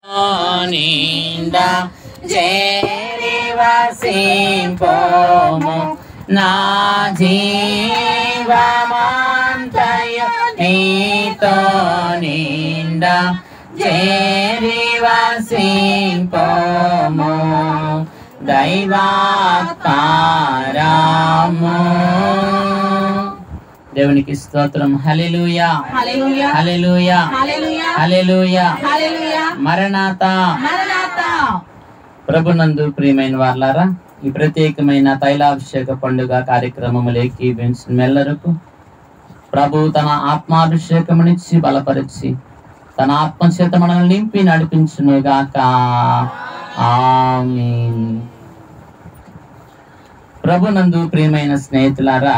నిండా చేరివసింపోము నా జీవమంతయు నీతో నిండా చేరివసింపోము దైవాత్మారాము. దేవునికి స్తోత్రం. హల్లెలూయా హల్లెలూయా హల్లెలూయా హల్లెలూయా హల్లెలూయా హల్లెలూయా మరణాతా మరణాతా. ప్రభునందు ప్రియమైన వారలారా, ఈ ప్రత్యేకమైన తైలాభిషేక పండుగ కార్యక్రమములేకి మెల్లరకు ప్రభు తన ఆత్మాభిషేకమునిచ్చి బలపరిచి తన ఆత్మచేత మనల్ని నింపి నడిపించునుగాక. ఆమేన్. ప్రభునందు ప్రియమైన స్నేహితులారా,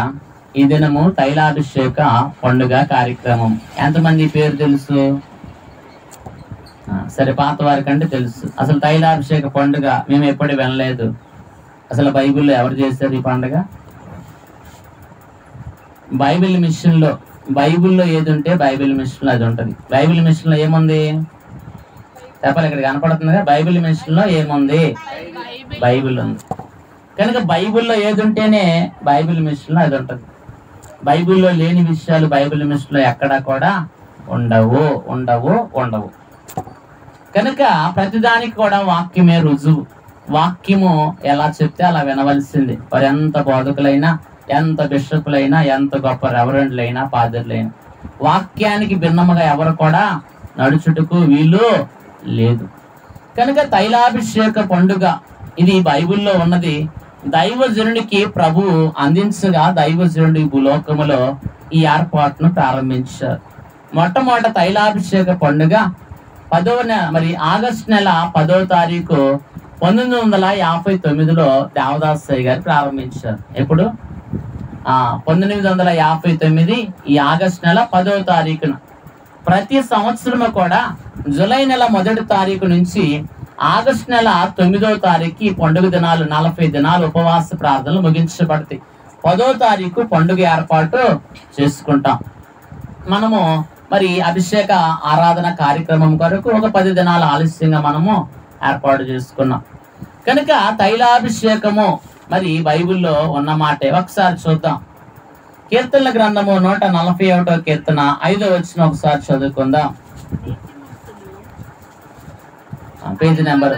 ఈ దినము తైలాభిషేక పండుగ కార్యక్రమం. ఎంతమంది పేరు తెలుసు? సరే, పాత వారికంటే తెలుసు. అసలు తైలాభిషేక పండుగ మేము ఎప్పుడు వినలేదు. అసలు బైబిల్లో ఎవరు చేశారు ఈ పండుగ? బైబిల్లో ఏది ఉంటే బైబిల్ మిషన్లో అది ఉంటుంది. బైబిల్ మిషన్లో ఏముంది చెప్పాలి, ఇక్కడ కనపడుతుందిగా. బైబిల్ మిషన్లో ఏముంది? బైబిల్ ఉంది కనుక బైబిల్లో ఏది ఉంటేనే బైబిల్ మిషన్లో అది ఉంటుంది. బైబిల్లో లేని విషయాలు బైబిల్ మిషన్లో ఎక్కడా కూడా ఉండవు. కనుక ప్రతిదానికి కూడా వాక్యమే రుజువు. వాక్యము ఎలా చెప్తే అలా వినవలసింది. వారు ఎంత బోధకులైనా, ఎంత బిషపులైనా, ఎంత గొప్ప రెవరెండ్లైనా, పాదరులైనా వాక్యానికి భిన్నముగా ఎవరు కూడా నడుచుటకు వీలు లేదు. కనుక తైలాభిషేక పండుగ ఇది బైబిల్లో ఉన్నది. దైవజనునికి ప్రభు అందించగా దైవజనుడి భూలోకములో ఈ ఏర్పాటును ప్రారంభించారు. మొట్టమొదట తైలాభిషేక పండుగ ఆగస్టు నెల 10వ తారీఖు 1959లో దేవదాసయ్య గారు ప్రారంభించారు. ఎప్పుడు? 1959 ఈ ఆగస్టు నెల 10వ తారీఖున. ప్రతి సంవత్సరము కూడా జూలై నెల 1వ తారీఖు నుంచి ఆగస్టు నెల 9వ తారీఖు ఈ పండుగ దినాలు 40 దినాలు ఉపవాస ప్రార్థనలు ముగించబడతాయి. 10వ తారీఖు పండుగ ఏర్పాటు చేసుకుంటాం. మనము అభిషేక ఆరాధన కార్యక్రమం కొరకు ఒక 10 దినాల ఆలస్యంగా మనము ఏర్పాటు చేసుకున్నాం. కనుక తైలాభిషేకము బైబిల్లో ఉన్న మాటే. ఒకసారి చూద్దాం. కీర్తనల గ్రంథము 141వ కీర్తన 5వ వచనం ఒకసారి చదువుకుందాం. పేజీ నెంబర్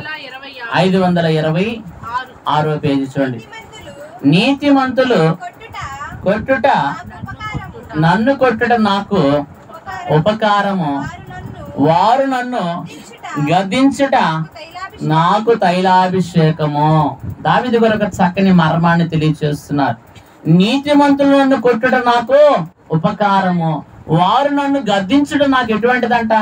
526వ పేజీ చూడండి. నీతిమంతులు కొట్టుట నన్ను కొట్టుట నాకు ఉపకారము, వారు నన్ను గద్దించుట నాకు తైలాభిషేకము. దావీదు కొరకు చక్కని మర్మాన్ని తెలియజేస్తున్నారు. నీతిమంతులు నన్ను కొట్టుట నాకు ఉపకారము, వారు నన్ను గద్దించుట నాకు ఎటువంటిదంట?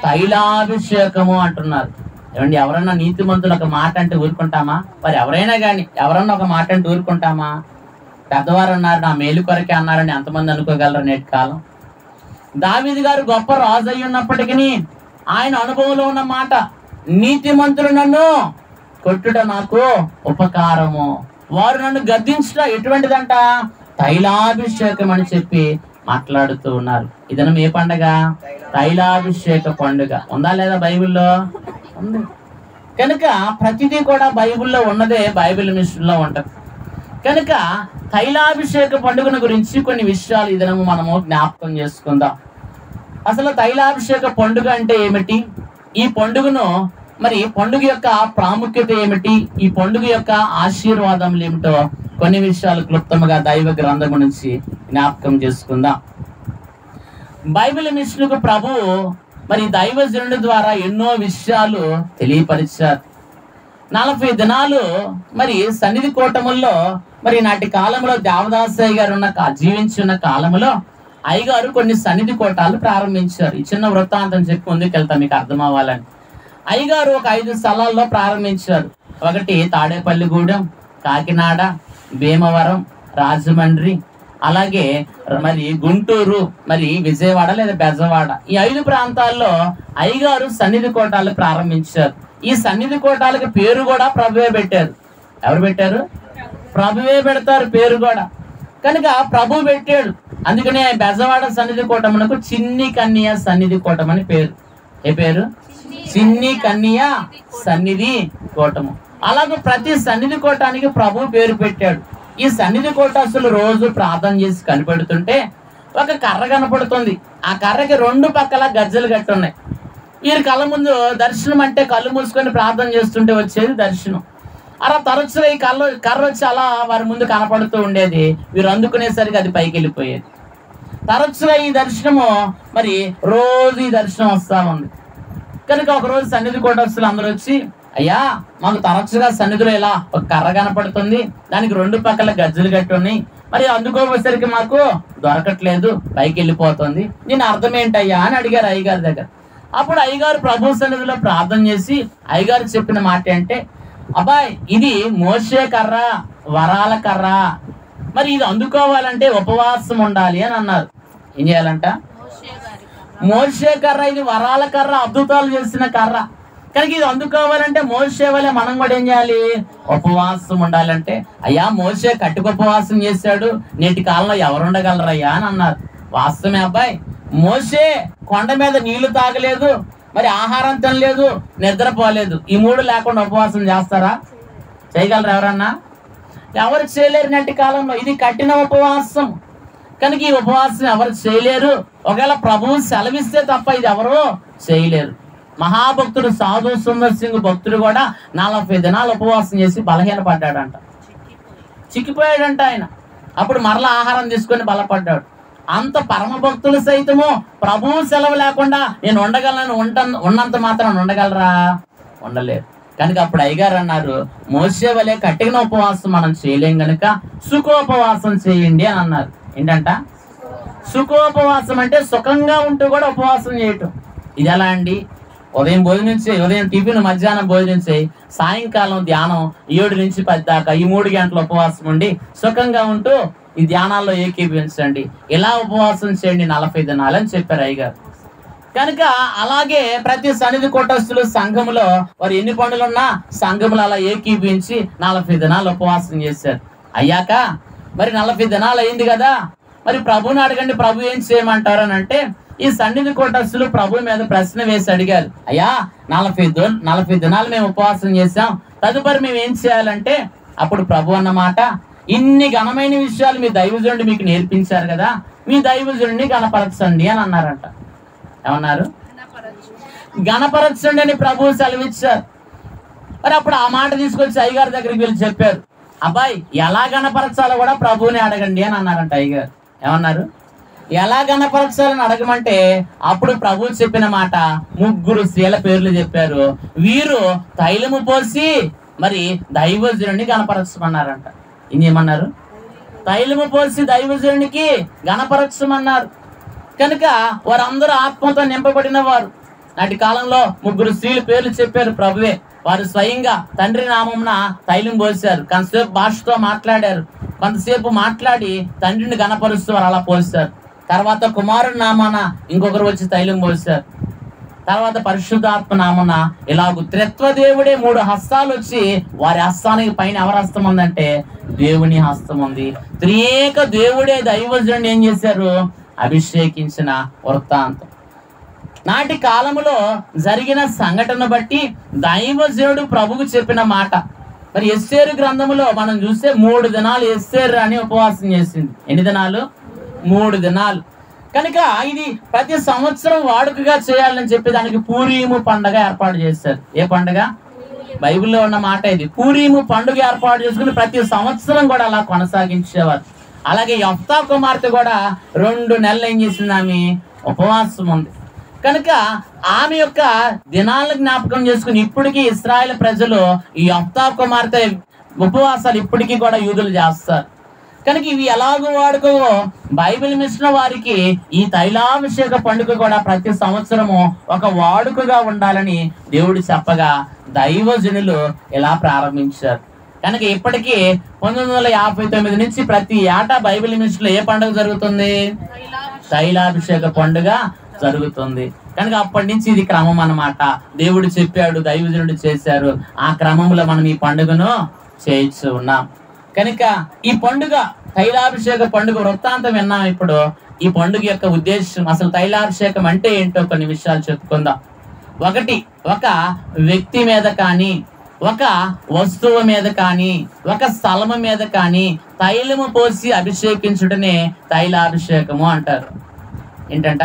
తైలాభిషేకము అంటున్నారు. ఏమండి, ఎవరన్నా నీతిమంతులు ఒక మాట అంటే ఊరుకుంటామా? మరి ఎవరైనా కానీ ఎవరన్నా ఒక మాట అంటే ఊరుకుంటామా? పెద్దవారు అన్నారు, నా మేలు కొరకే అన్నారని ఎంతమంది అనుకోగలరు నేటి కాలం? దావీదు గారు గొప్ప రాజు అయి ఉన్నప్పటికీ ఆయన అనుభవంలో ఉన్న మాట, నీతిమంతులు నన్ను కొట్టుట నాకు ఉపకారము, వారు నన్ను గద్దించుట ఎటువంటిదంట? తైలాభిషేకం అని చెప్పి మాట్లాడుతూ ఉన్నారు. ఇదనం ఏ పండుగ? తైలాభిషేక పండుగ. ఉందా లేదా బైబిల్లో? ఉంది. కనుక ప్రతిదీ కూడా బైబిల్లో ఉన్నదే బైబిల్ మిషన్లో ఉంటది. కనుక తైలాభిషేక పండుగను గురించి కొన్ని విషయాలు ఈ దినము మనము జ్ఞాపకం చేసుకుందాం. అసలు తైలాభిషేక పండుగ అంటే ఏమిటి? ఈ పండుగను పండుగ యొక్క ప్రాముఖ్యత ఏమిటి? ఈ పండుగ యొక్క ఆశీర్వాదములు ఏమిటో కొన్ని విషయాలు క్లుప్తంగా దైవ గ్రంథము నుంచి జ్ఞాపకం చేసుకుందాం. బైబిల్ మిషన్కు ప్రభు దైవజనుడి ద్వారా ఎన్నో విషయాలు తెలియపరిచారు. 40 దినాలు సన్నిధి కూటముల్లో నాటి కాలంలో దేవదాసయ్య గారు జీవించిన కాలంలో అయ్యగారు కొన్ని సన్నిధి కోటాలు ప్రారంభించారు. ఈ చిన్న వృత్తాంతం చెప్పి ముందుకెళ్తాం మీకు అర్థం అవ్వాలని. అయ్యగారు ఒక 5 స్థలాల్లో ప్రారంభించారు. ఒకటి తాడేపల్లిగూడెం, కాకినాడ, భీమవరం, రాజమండ్రి, అలాగే గుంటూరు, విజయవాడ లేదా బెజవాడ. ఈ 5 ప్రాంతాల్లో అయ్యగారు సన్నిధి కోటాలు ప్రారంభించారు. ఈ సన్నిధి కోటాలకు పేరు కూడా ప్రభువే పెట్టారు. ఎవరు పెట్టారు? ప్రభువే పెడతారు పేరు కూడా. కనుక ప్రభు పెట్టాడు. అందుకనే బెజవాడ సన్నిధి కోటమునకు చిన్ని కన్య సన్నిధి కోటం అని పేరు. ఏ పేరు? చిన్ని కన్య సన్నిధి కూటము. అలాగే ప్రతి సన్నిధి కూటానికి ప్రభు పేరు పెట్టాడు. ఈ సన్నిధి కూటస్తులు రోజు ప్రార్థన చేసి కనిపెడుతుంటే ఒక కర్ర కనపడుతుంది. ఆ కర్రకి రెండు పక్కల గజ్జలు కట్టి ఉన్నాయి. వీరి కళ్ళ ముందు దర్శనం అంటే కళ్ళు మూసుకొని ప్రార్థన చేస్తుంటే వచ్చేది దర్శనం. అలా తరచుగా ఈ కర్ర వచ్చి అలా వారి ముందు కనపడుతూ ఉండేది. వీరు అందుకునేసరికి అది పైకి వెళ్ళిపోయేది. తరచుగా ఈ దర్శనము మరి రోజు ఈ దర్శనం వస్తా ఉంది. కనుక ఒకరోజు సన్నిధి కూటస్తులు అందరూ వచ్చి, అయ్యా మాకు తరచుగా సన్నిధిలో ఇలా ఒక కర్ర కనపడుతుంది, దానికి రెండు పక్కల గజ్జలు కట్టి ఉన్నాయి, మరి అందుకోసరికి మాకు దొరకట్లేదు, పైకి వెళ్ళిపోతుంది, దీని అర్థం ఏంటయ్యా అని అడిగారు అయ్యగారి దగ్గర. అప్పుడు అయ్యగారు ప్రభు సన్నిధిలో ప్రార్థన చేసి అయ్యగారు చెప్పిన మాట అంటే, అబ్బాయి ఇది మోషే కర్ర, వరాల కర్ర, మరి ఇది అందుకోవాలంటే ఉపవాసం ఉండాలి అని అన్నారు. ఏం చేయాలంట? మోషే కర్ర, ఇది వరాల కర్ర, అద్భుతాలు చేసిన కర్ర. కనుక ఇది అందుకోవాలంటే మోషే వలె మనం కూడా ఏం చేయాలి? ఉపవాసం ఉండాలంటే, అయ్యా మోషే కట్టుకు ఉపవాసం చేశాడు, నేటి కాలంలో ఎవరు ఉండగలరయ్యా అని అన్నారు. వాస్తవమే అబ్బాయి, మోషే కొండ మీద నీళ్లు తాగలేదు, మరి ఆహారం తినలేదు, నిద్రపోలేదు. ఈ మూడు లేకుండా ఉపవాసం చేస్తారా? చేయగలరా ఎవరన్నా? ఎవరు చేయలేరు నేటి కాలంలో. ఇది కఠిన ఉపవాసం. కనుక ఈ ఉపవాసం ఎవరు చేయలేరు. ఒకవేళ ప్రభువు సెలవిస్తే తప్ప ఇది ఎవరు చేయలేరు. మహాభక్తుడు సాధు సుందర్ సింగ్ భక్తుడు కూడా 40 దినాలు ఉపవాసం చేసి బలహీన పడ్డాడంట, చిక్కిపోయాడంట ఆయన. అప్పుడు మరలా ఆహారం తీసుకొని బలపడ్డాడు. అంత పరమ భక్తులు సైతము ప్రభువు సెలవు లేకుండా నేను ఉండగలను ఉన్నంత మాత్రం ఉండగలరా? ఉండలేరు. కనుక అప్పుడు అయ్యగారు అన్నారు, మోషే వలె కఠిన ఉపవాసం మనం చేయలేం గనుక సుఖోపవాసం చేయండి అని అన్నారు. ఏంటంట? సుఖోపవాసం అంటే సుఖంగా ఉంటూ కూడా ఉపవాసం చేయటం. ఇది ఎలా అండి? ఉదయం భోజనం చేయి, ఉదయం టిఫిన్, మధ్యాహ్నం భోజనం చేయి, సాయంకాలం ధ్యానం 7 నుంచి 10 దాకా, ఈ 3 గంటల ఉపవాసం ఉండి సుఖంగా ఉంటూ ఈ ధ్యానాల్లో ఏకీభవించండి. ఇలా ఉపవాసం చేయండి 40 దినాలు అని చెప్పారు అయ్యగారు. కనుక అలాగే ప్రతి సన్నిధి కూటస్తులు సంఘములో వారు ఎన్ని పనులున్నా సంఘములు అలా ఏకీభవించి 40 దినాలు ఉపవాసం చేశారు. అయ్యాక మరి 40 దినాలు అయింది కదా, మరి ప్రభుని అడగండి, ప్రభు ఏం చేయమంటారు అని అంటే, ఈ సన్నిధి కూటస్తులు ప్రభు మీద ప్రశ్న వేసి అడిగారు, అయ్యా 40 దినాలు మేము ఉపవాసం చేశాం, తదుపరి మేము ఏం చేయాలంటే, అప్పుడు ప్రభు అన్నమాట, ఇన్ని ఘనమైన విషయాలు మీ దైవజనుడు మీకు నేర్పించారు కదా, మీ దైవజనుడిని గణపరచండి అని అన్నారంట. ఏమన్నారు? గణపరచండి అని ప్రభువు సెలవిచ్చారు. మరి అప్పుడు ఆ మాట తీసుకొచ్చి అయ్యగారి దగ్గరికి వెళ్ళి చెప్పారు, అబ్బాయి ఎలా గణపరచాలో కూడా ప్రభువుని అడగండి అని అన్నారంట అయ్యగారు. ఏమన్నారు? ఎలా గణపరచాలని అడగమంటే అప్పుడు ప్రభువు చెప్పిన మాట 3 స్త్రీల పేర్లు చెప్పారు. వీరు తైలము పోసి మరి దైవజనుడిని గణపరచమన్నారంట. ఏం చేయమన్నారు? తైలము పోసి దైవజనునికి గణపరచమన్నారు. కనుక వారందరూ ఆత్మతో నింపబడిన వారు. నాటి కాలంలో 3 స్త్రీల పేర్లు చెప్పారు ప్రభువే. వారు స్వయంగా తండ్రి నామమున తైలం పోసారు, కొంతసేపు భాషతో మాట్లాడారు, కొంతసేపు మాట్లాడి తండ్రిని గణపరుస్తూ వారు అలా పోసారు. తర్వాత కుమారుడి నామాన ఇంకొకరు వచ్చి తైలం పోసారు. తర్వాత పరిశుద్ధాత్మ నామన ఇలాగ త్రిత్వదేవుడే 3 హస్తాలు వచ్చి వారి హస్తానికి పైన ఎవరి హస్తం ఉందంటే దేవుని హస్తం ఉంది. త్రియేక దేవుడే దైవజనుడు ఏం చేశారు? అభిషేకించిన వృత్తాంతం. నాటి కాలములో జరిగిన సంఘటన బట్టి దైవజనుడు ప్రభుకు చెప్పిన మాట. మరి ఎస్తేరు గ్రంథములో మనం చూస్తే 3 దినాలు ఎస్తేరు అని ఉపవాసం చేసింది. ఎన్ని దినాలు? 3 దినాలు. కనుక ఇది ప్రతి సంవత్సరం వాడుకగా చేయాలని చెప్పి దానికి పూరీము పండుగ ఏర్పాటు చేశారు. ఏ పండుగ? బైబిల్లో ఉన్న మాట ఇది. పూరీము పండుగ ఏర్పాటు చేసుకుని ప్రతి సంవత్సరం కూడా అలా కొనసాగించేవారు. అలాగే యెఫ్తా కుమార్తె కూడా 2 నెలలు ఏం చేసింది? ఆమె ఉపవాసం ఉంది. కనుక ఆమె యొక్క దినాలను జ్ఞాపకం చేసుకుని ఇప్పటికీ ఇశ్రాయేలు ప్రజలు ఈ యెఫ్తా కుమార్తె ఉపవాసాలు ఇప్పటికీ కూడా యూదులు చేస్తారు. కనుక ఇవి ఎలాగో వాడుకో బైబిల్ మిషన్ వారికి ఈ తైలాభిషేక పండుగ కూడా ప్రతి సంవత్సరము ఒక వాడుకగా ఉండాలని దేవుడు చెప్పగా దైవజనులు ఇలా ప్రారంభించారు. కనుక ఇప్పటికీ 1959 నుంచి ప్రతి ఏటా బైబిల్ మిషన్ లో ఏ పండుగ జరుగుతుంది? తైలాభిషేక పండుగ జరుగుతుంది. కనుక అప్పటి నుంచి ఇది క్రమం అన్నమాట. దేవుడు చెప్పాడు, దైవజనుడు చేశారు, ఆ క్రమంలో మనం ఈ పండుగను చేయించు ఉన్నాం. కనుక ఈ పండుగ తైలాభిషేక పండుగ వృత్తాంతం విన్నాం. ఇప్పుడు ఈ పండుగ యొక్క ఉద్దేశం, అసలు తైలాభిషేకం అంటే ఏంటో కొన్ని విషయాలు చెప్పుకుందాం. ఒకటి ఒక వ్యక్తి మీద కానీ, ఒక వస్తువు మీద కానీ, ఒక స్థలము మీద కానీ తైలము పోసి అభిషేకించుటనే తైలాభిషేకము అంటారు. ఏంటంట?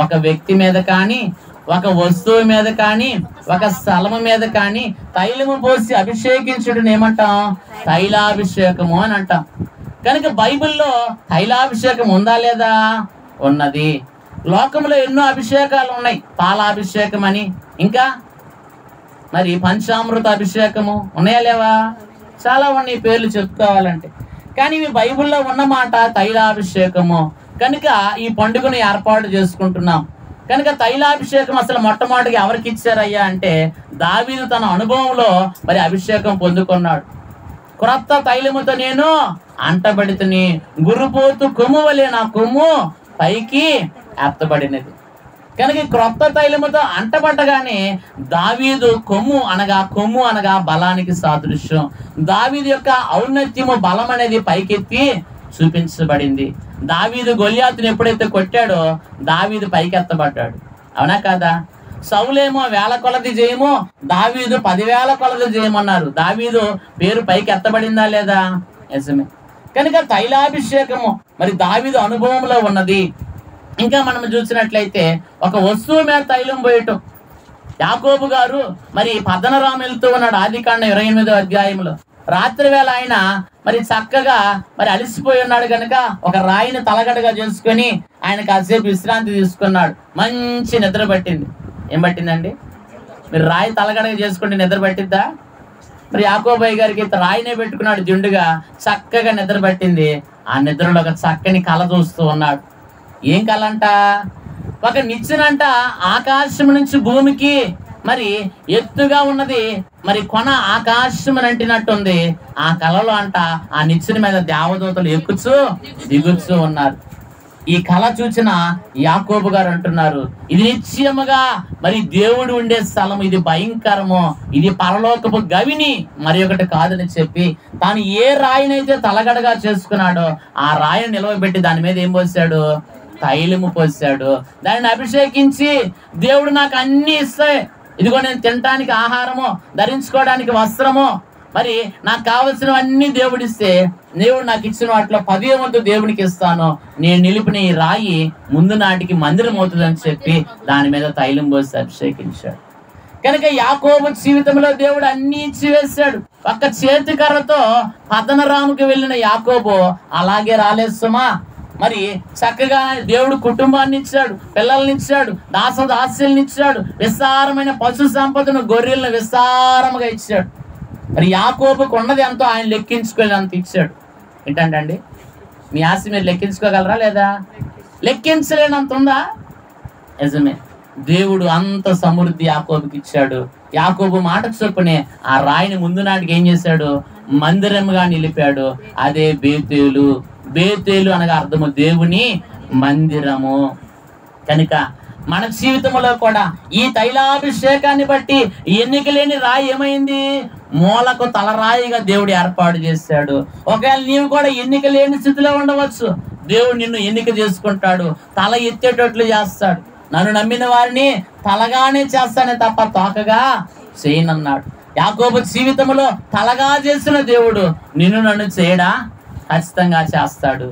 ఒక వ్యక్తి మీద కానీ, ఒక వస్తువు మీద కానీ, ఒక స్థలము మీద కానీ తైలము పోసి అభిషేకించుటని ఏమంటాం? తైలాభిషేకము అని అంటాం. కనుక బైబిల్లో తైలాభిషేకం ఉందా లేదా? ఉన్నది. లోకంలో ఎన్నో అభిషేకాలు ఉన్నాయి. పాలాభిషేకం అని, ఇంకా మరి పంచామృత అభిషేకము ఉన్నాయా లేవా? చాలా ఉన్నాయి పేర్లు చెప్పుకోవాలంటే. కానీ ఇవి బైబిల్లో ఉన్నమాట తైలాభిషేకము. కనుక ఈ పండుగను ఏర్పాటు చేసుకుంటున్నాం. కనుక తైలాభిషేకం అసలు మొట్టమొదటిగా ఎవరికి ఇచ్చారయ్యా అంటే దావీదు తన అనుభవంలో మరి అభిషేకం పొందుకున్నాడు. క్రొత్త తైలముతో నేను అంటబడితిని, గురుపోతు కొమ్ము వలె నా కొమ్ము పైకి ఎత్తబడినది. కనుక క్రొత్త తైలముతో అంటబట్టగానే దావీదు కొమ్ము అనగా బలానికి సాదృశ్యం. దావీదు యొక్క ఔన్నత్యము, బలం అనేది పైకెత్తి చూపించబడింది. దావీదు గొల్యాతుని ఎప్పుడైతే కొట్టాడో దావీదు పైకెత్తబడ్డాడు. అవునా కాదా? సౌలేమో 1000 కొలది జయము, దావీదు 10,000 కొలది జయమన్నారు. దావీదు పేరు పైకి ఎత్తబడిందా లేదా? నిజమే. కనుక తైలాభిషేకము మరి దావీదు అనుభవంలో ఉన్నది. ఇంకా మనం చూసినట్లయితే ఒక వస్తువు మీద తైలం పోయటం. యాకోబు గారు మరి పద్దనరాము వెళ్తూ ఉన్నాడు. ఆదికాండం 28వ అధ్యాయంలో రాత్రి వేళ ఆయన మరి చక్కగా మరి అలసిపోయి ఉన్నాడు కనుక ఒక రాయిని తలగడగా చేసుకొని ఆయన కాసేపు విశ్రాంతి తీసుకున్నాడు. మంచి నిద్ర పట్టింది. ఏం పట్టిందండి? మీరు రాయి తలగడగా చేసుకుంటే నిద్ర పట్టిద్దా? మరి యాకోబయ్య గారికి రాయినే పెట్టుకున్నాడు దిండుగా, చక్కగా నిద్ర పట్టింది. ఆ నిద్రలో ఒక చక్కని కళ చూస్తూ ఉన్నాడు. ఏం కళ అంట? ఒక నిచ్చెనంట ఆకాశం నుంచి భూమికి మరి ఎత్తుగా ఉన్నది, మరి కొన ఆకాశం అంటినట్టుంది. ఆ కళలో అంట ఆ నిచ్చెన మీద దేవదూతలు ఎక్కుచూ దిగుచూ ఉన్నారు. ఈ కళ చూసిన యాకోబు గారు అంటున్నారు, ఇది నిశ్చయముగా మరి దేవుడు ఉండే స్థలం, ఇది భయంకరము, ఇది పరలోకపు గవిని, మరి ఒకటి కాదని చెప్పి తాను ఏ రాయినైతే తలగడగా చేసుకున్నాడో ఆ రాయిని నిలవబెట్టి దాని మీద ఏం పోసాడు? తైలము పోసాడు. దానిని అభిషేకించి, దేవుడు నాకు అన్ని ఇస్తాయి, ఇదిగో నేను తినటానికి ఆహారము, ధరించుకోవడానికి వస్త్రము, మరి నాకు కావలసినవన్నీ దేవుడిస్తే దేవుడు నాకు ఇచ్చిన వాటిలో 10వ వంతు దేవునికి ఇస్తాను, నేను నిలిపిన ఈ రాయి ముందు నాటికి మందిరం అవుతుందని చెప్పి దాని మీద తైలం పోసి అభిషేకించాడు. కనుక యాకోబు జీవితంలో దేవుడు అన్ని ఇచ్చి వేశాడు. ఒక్క చేతి కర్రతో పద్దనరాముకి వెళ్ళిన యాకోబు అలాగే రాలేసుమా. మరి చక్కగా దేవుడు కుటుంబాన్ని ఇచ్చాడు, పిల్లల్ని ఇచ్చాడు, దాసదాస్యుల్ని ఇచ్చాడు, విస్తారమైన పశు సంపదను, గొర్రెలను విస్తారముగా ఇచ్చాడు. మరి యాకోబుకు ఉన్నది ఎంతో ఆయన లెక్కించుకోలేనంత ఇచ్చాడు. ఏంటండి? మీ ఆశ మీరు లెక్కించుకోగలరా లేదా? లెక్కించలేనంత ఉందా? నిజమే. దేవుడు అంత సమృద్ధి యాకోబుకి ఇచ్చాడు. యాకోబు మాటకు చొప్పునే ఆ రాయిని ముందు నాటికి ఏం చేశాడు? మందిరముగా నిలిపాడు. అదే బేతేలు. బేతేలు అనగా అర్థము దేవుని మందిరము. కనుక మన జీవితంలో కూడా ఈ తైలాభిషేకాన్ని బట్టి ఎన్నిక లేని రాయి ఏమైంది? మూలకు తలరాయిగా దేవుడు ఏర్పాటు చేశాడు. ఒకవేళ నీవు కూడా ఎన్నిక లేని స్థితిలో ఉండవచ్చు. దేవుడు నిన్ను ఎన్నిక చేసుకుంటాడు, తల ఎత్తేటట్లు చేస్తాడు. నన్ను నమ్మిన వారిని తలగానే చేస్తానే తప్ప తోకగా చేయనన్నాడు. యాకోబు జీవితంలో తలగా చేసిన దేవుడు నిన్ను నన్ను చేయడా? ఖచ్చితంగా చేస్తాడు.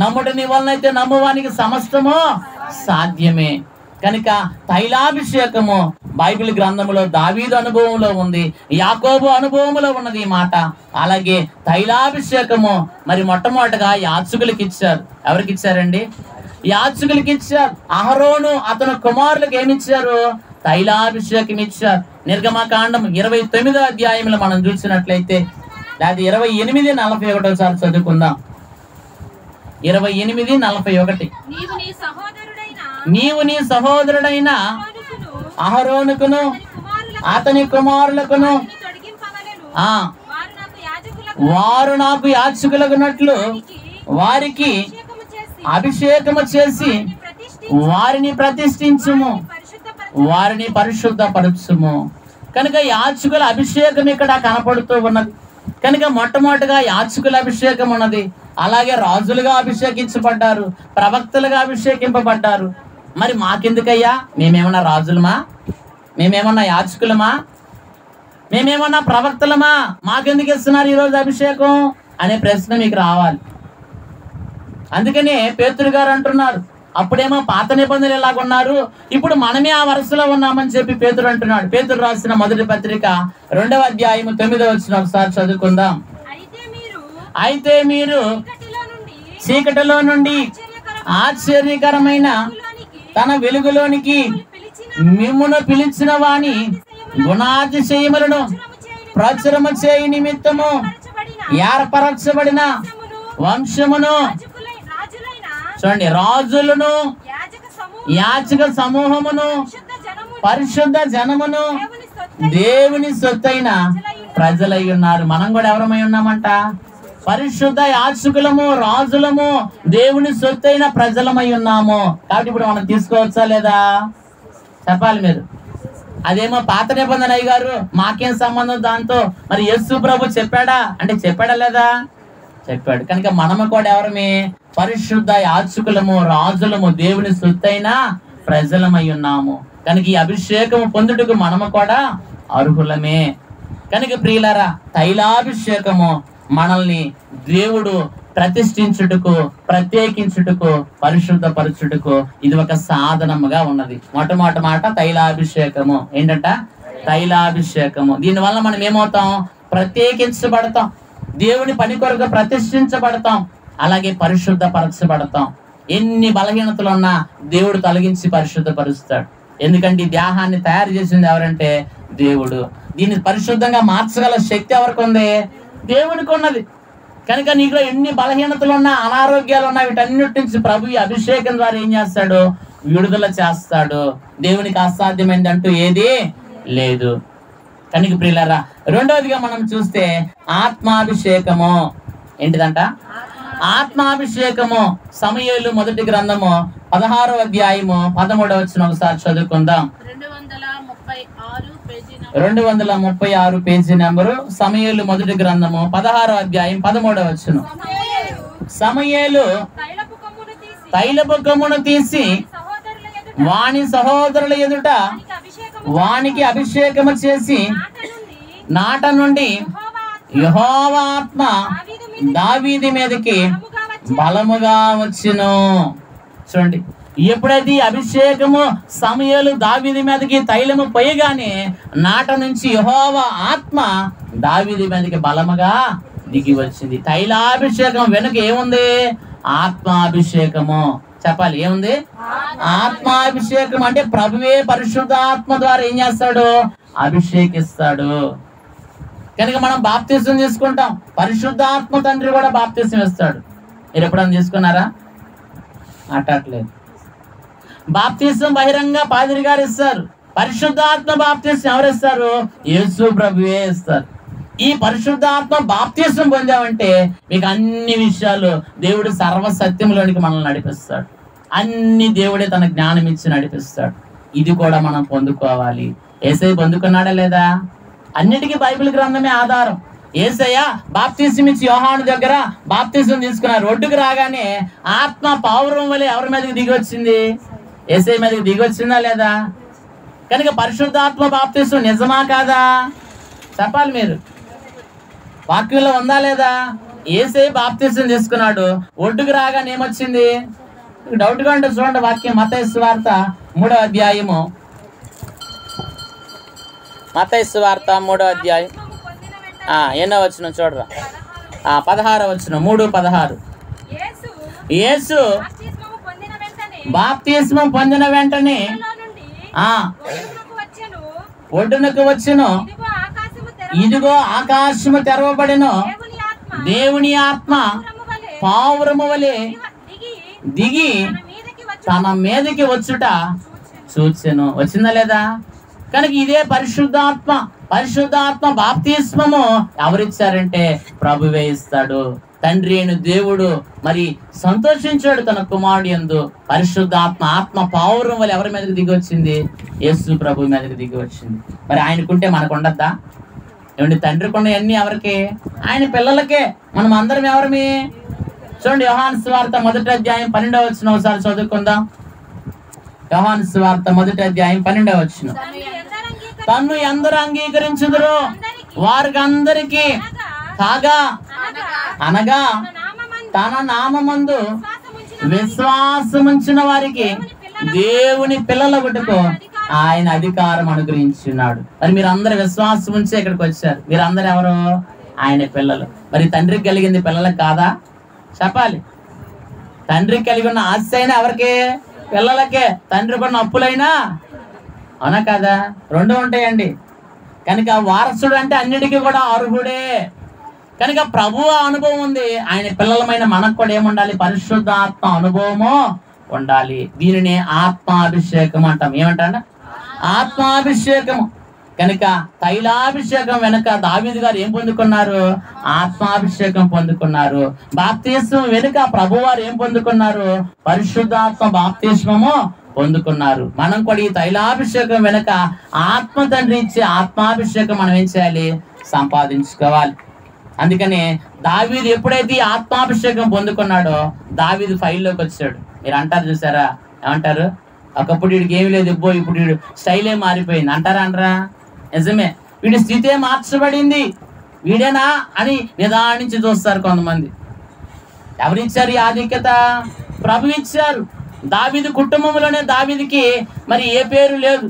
నమ్ముట నీ వలనైతే నమ్మువానికి సమస్తము సాధ్యమే. కనుక తైలాభిషేకము బైబిల్ గ్రంథంలో దావీదు అనుభవంలో ఉంది, యాకోబు అనుభవంలో ఉన్నది ఈ మాట. అలాగే తైలాభిషేకము మరి మొట్టమొదటిగా యాజకులకు ఇచ్చారు. ఎవరికి ఇచ్చారండి? యాజకులకు ఇచ్చారు. అహరోను అతను కుమారులకు ఏమిచ్చారు? తైలాభిషేకం ఇచ్చారు. నిర్గమకాండం 29వ అధ్యాయంలో మనం చూసినట్లయితే, లేదా 28:41 చదువుకుందాం. 28:41. నీవు నీ సహోదరుడైన అహరోనుకును అతని కుమారులకును వారు నాకు యాజకులగునట్లు వారికి అభిషేకము చేసి వారిని ప్రతిష్ఠించుము, వారిని పరిశుద్ధపరచుము. కనుక యాజకుల అభిషేకం ఇక్కడ కనపడుతూ ఉన్నది. కనుక మొట్టమొదటిగా యాజకుల అభిషేకం ఉన్నది. అలాగే రాజులుగా అభిషేకించబడ్డారు, ప్రవక్తలుగా అభిషేకింపబడ్డారు. మరి మాకెందుకయ్యా? మేమేమన్నా రాజులమా? మేమేమన్నా యాజకులమా, మేమేమన్నా ప్రవక్తలమా, మాకెందుకు ఇస్తున్నారు ఈరోజు అభిషేకం అనే ప్రశ్న మీకు రావాలి. అందుకనే పేతురు గారు అంటున్నారు, అప్పుడేమో పాత నిబంధనలు ఎలాగున్నారు, ఇప్పుడు మనమే ఆ వరుసలో ఉన్నామని చెప్పి పేతురు అంటున్నాడు. పేతురు రాసిన మొదటి పత్రిక 2వ అధ్యాయం 9వ వచనం ఒకసారి చదువుకుందాం. అయితే మీరు చీకటిలో నుండి ఆశ్చర్యకరమైన తన వెలుగులోనికి మిమ్మును పిలిచిన వాని గుణాతిశయములను ప్రచురము చేయి నిమిత్తము ఏర్పరచబడిన వంశమును, చూడండి, రాజులను, యాజక సమూహమును, పరిశుద్ధ జనమును, దేవుని సొత్తైన ప్రజలై ఉన్నారు. మనం కూడా ఎవరమై ఉన్నామంట? పరిశుద్ధ యాజకులము, రాజులము, దేవుని సొత్తైన ప్రజలమై ఉన్నాము. కాబట్టి ఇప్పుడు మనం తీసుకోవచ్చా లేదా చెప్పాలి మీరు. అదేమో పాత నిబంధన అయ్య గారు, మాకేం సంబంధం దాంతో, మరి యేసు ప్రభు చెప్పాడా అంటే చెప్పాడా లేదా? చెప్పాడు. కనుక మనము కూడా ఎవరమే? పరిశుద్ధ యాజకులము, రాజులము, దేవుని సొత్తైన ప్రజలమై ఉన్నాము. కనుక ఈ అభిషేకము పొందుటకు మనము కూడా అర్హులమే. కనుక ప్రియులారా, తైలాభిషేకము మనల్ని దేవుడు ప్రతిష్ఠించుటకు, ప్రత్యేకించుటకు, పరిశుద్ధపరచుటకు ఇది ఒక సాధనముగా ఉన్నది. మొట్టమొదటి మాట తైలాభిషేకము. ఏంటంట? తైలాభిషేకము. దీనివల్ల మనం ఏమవుతాం? ప్రత్యేకించబడతాం, దేవుని పని కొరకు ప్రతిష్ఠించబడతాం, అలాగే పరిశుద్ధపరచబడతాం. ఎన్ని బలహీనతలు ఉన్నా దేవుడు తొలగించి పరిశుద్ధపరుస్తాడు. ఎందుకంటే ఈ దేహాన్ని తయారు చేసింది ఎవరంటే దేవుడు. దీన్ని పరిశుద్ధంగా మార్చగల శక్తి ఎవరికి ఉంది? దేవునికి ఉన్నది. కనుక నీలో ఎన్ని బలహీనతలు ఉన్నా, అనారోగ్యాలు ఉన్నా, వీటన్నిటి నుంచి ప్రభు ఈ అభిషేకం ద్వారా ఏం చేస్తాడు? విడుదల చేస్తాడు. దేవునికి అసాధ్యమైంది అంటూ ఏది లేదు. కనుక ప్రియులారా, రెండవదిగా మనం చూస్తే ఆత్మాభిషేకము. ఏంటిదంట? ఆత్మాభిషేకము. సమూయేలు మొదటి గ్రంథము 16వ అధ్యాయము 13వ వచనం ఒకసారి చదువుకుందాం. 236 పేజీ నెంబరు. సమూయేలు మొదటి గ్రంథము 16వ అధ్యాయం 13వ వచనం. సమూయేలు తైలపు కొమ్మును తీసి వాని సహోదరుల ఎదుట వానికి అభిషేకము చేసి నాట నుండి యెహోవా ఆత్మ దావీదు మీదకి బలముగా వచ్చును. చూడండి, ఎప్పుడైతే అభిషేకము సమూయేలు దావీదు మీదకి తైలము పోయగానే నాట నుంచి యెహోవా ఆత్మ దావీదు మీదకి బలముగా దిగి వచ్చింది. తైలాభిషేకం వెనుక ఏముంది? ఆత్మాభిషేకము. చెప్పాలి, ఏముంది? ఆత్మాభిషేకం. అంటే ప్రభువే పరిశుద్ధాత్మ ద్వారా ఏం చేస్తాడు? అభిషేకిస్తాడు. కనుక మనం బాప్తిసం తీసుకుంటాం, పరిశుద్ధాత్మ తండ్రి కూడా బాప్తిసం ఇస్తాడు. మీరు ఎప్పుడైనా తీసుకున్నారా? అట్టట్లేదు. బాప్తిసం బహిరంగ పాదిరి గారు ఇస్తారు. పరిశుద్ధాత్మ బాప్తిసం ఎవరు ఇస్తారు? యేసు ప్రభువే ఇస్తారు. ఈ పరిశుద్ధాత్మ బాప్తిసం పొందామంటే మీకు అన్ని విషయాలు దేవుడు సర్వసత్యంలోనికి మనల్ని నడిపిస్తాడు. అన్ని దేవుడే తన జ్ఞానం ఇచ్చి నడిపిస్తాడు. ఇది కూడా మనం పొందుకోవాలి. యేసయ్య పొందుకున్నాడా లేదా? అన్నిటికీ బైబిల్ గ్రంథమే ఆధారం. యేసయ్య బాప్తిసం ఇచ్చి యోహాను దగ్గర బాప్తిసం తీసుకున్నారు. ఒడ్డుకు రాగానే ఆత్మ పావురం వలె ఎవరి మీదకి దిగి వచ్చింది? యేసయ్య మీదకి దిగి వచ్చిందా లేదా? కనుక పరిశుద్ధాత్మ బాప్తిసం నిజమా కాదా చెప్పాలి మీరు. వాక్యంలో ఉందా లేదా? యేసయ్య బాప్తిసం తీసుకున్నాడు, ఒడ్డుకు రాగానే ఏమొచ్చింది? డౌట్ గా ఉంటే చూడండి వాక్యం. మత్తయి సువార్త 3వ అధ్యాయము. మత్తయి సువార్త 3వ అధ్యాయం ఎన్నో వచనం చూడరా? 16వ వచనం. 3:16. యేసు బాప్తిస్మం పొందిన వెంటనే ఒడ్డునకు వచ్చెను. ఇదిగో ఆకాశము తెరవబడెను. దేవుని ఆత్మ పావురము వలె దిగి తన మీదకి వచ్చుట చూచెను. వచ్చిందా లేదా? కనుక ఇదే పరిశుద్ధాత్మ. పరిశుద్ధాత్మ బాప్తిస్మము ఎవరిచ్చారంటే ప్రభువే ఇస్తాడు. తండ్రి అయిన దేవుడు మరి సంతోషించాడు తన కుమారుడు యందు. పరిశుద్ధాత్మ ఆత్మ పావురం వల్ల ఎవరి మీదకి దిగి వచ్చింది? యేసు ప్రభు మీదకి దిగి వచ్చింది. మరి ఆయనకుంటే మనకు ఉండద్దా? ఏమండి, తండ్రికి అన్ని ఎవరికి? ఆయన పిల్లలకే. మనం అందరం ఎవరమి? చూడండి, యోహాను సువార్త 1వ అధ్యాయం 12వ వచనం ఒకసారి చదువుకుందాం. యోహాను సువార్త 1వ అధ్యాయం 12వ వచనం. తన్ను ఎందరు అంగీకరించుదురు వారికి అందరికి కాగా అనగా తన నామమందు విశ్వాసముంచిన వారికి దేవుని పిల్లలగుటకు ఆయన అధికారం అనుగ్రహించున్నాడు. మరి మీరు అందరు విశ్వాసం ఉంచి ఇక్కడికి వచ్చారు. మీరు అందరు ఎవరు? ఆయన పిల్లలు. మరి తండ్రికి కలిగింది పిల్లలకు కాదా? చెప్పాలి. తండ్రికి కలిగి ఉన్న ఆశ అయినా ఎవరికి? పిల్లలకే. తండ్రి కొన్న అప్పులైనా అవునా కదా? రెండు ఉంటాయండి. కనుక వారసుడు అంటే అన్నిటికీ కూడా అర్హుడే. కనుక ప్రభువు అనుభవం ఉంది. ఆయన పిల్లలమైన మనకు కూడా ఏముండాలి? పరిశుద్ధాత్మ అనుభవము ఉండాలి. దీనిని ఆత్మాభిషేకం అంటాం. ఏమంటా? ఆత్మాభిషేకము. కనుక తైలాభిషేకం వెనుక దావీదు గారు ఏం పొందుకున్నారు? ఆత్మాభిషేకం పొందుకున్నారు. బాప్తిస్మం వెనుక ప్రభువారు ఏం పొందుకున్నారు? పరిశుద్ధాత్మ బాప్తిస్మము పొందుకున్నారు. మనం కూడా ఈ తైలాభిషేకం వెనుక ఆత్మ తండ్రి ఇచ్చే ఆత్మాభిషేకం మనం ఏం చేయాలి? సంపాదించుకోవాలి. అందుకని దావీదు ఎప్పుడైతే ఈ ఆత్మాభిషేకం పొందుకున్నాడో దావీదు ఫైల్లోకి వచ్చాడు. మీరు అంటారు చూసారా? ఏమంటారు? ఒకప్పుడు వీడికి ఏమి లేదు, ఇప్పుడు వీడు స్టైలే మారిపోయింది అంటారా? అనరా? నిజమే. వీడి స్థితే మార్చబడింది. వీడేనా అని నిదానించి చూస్తారు కొంతమంది. ఎవరిచ్చారు ఈ ఆధిక్యత? ప్రభు ఇచ్చారు. దావీదు కుటుంబంలోనే దావీదుకి మరి ఏ పేరు లేదు.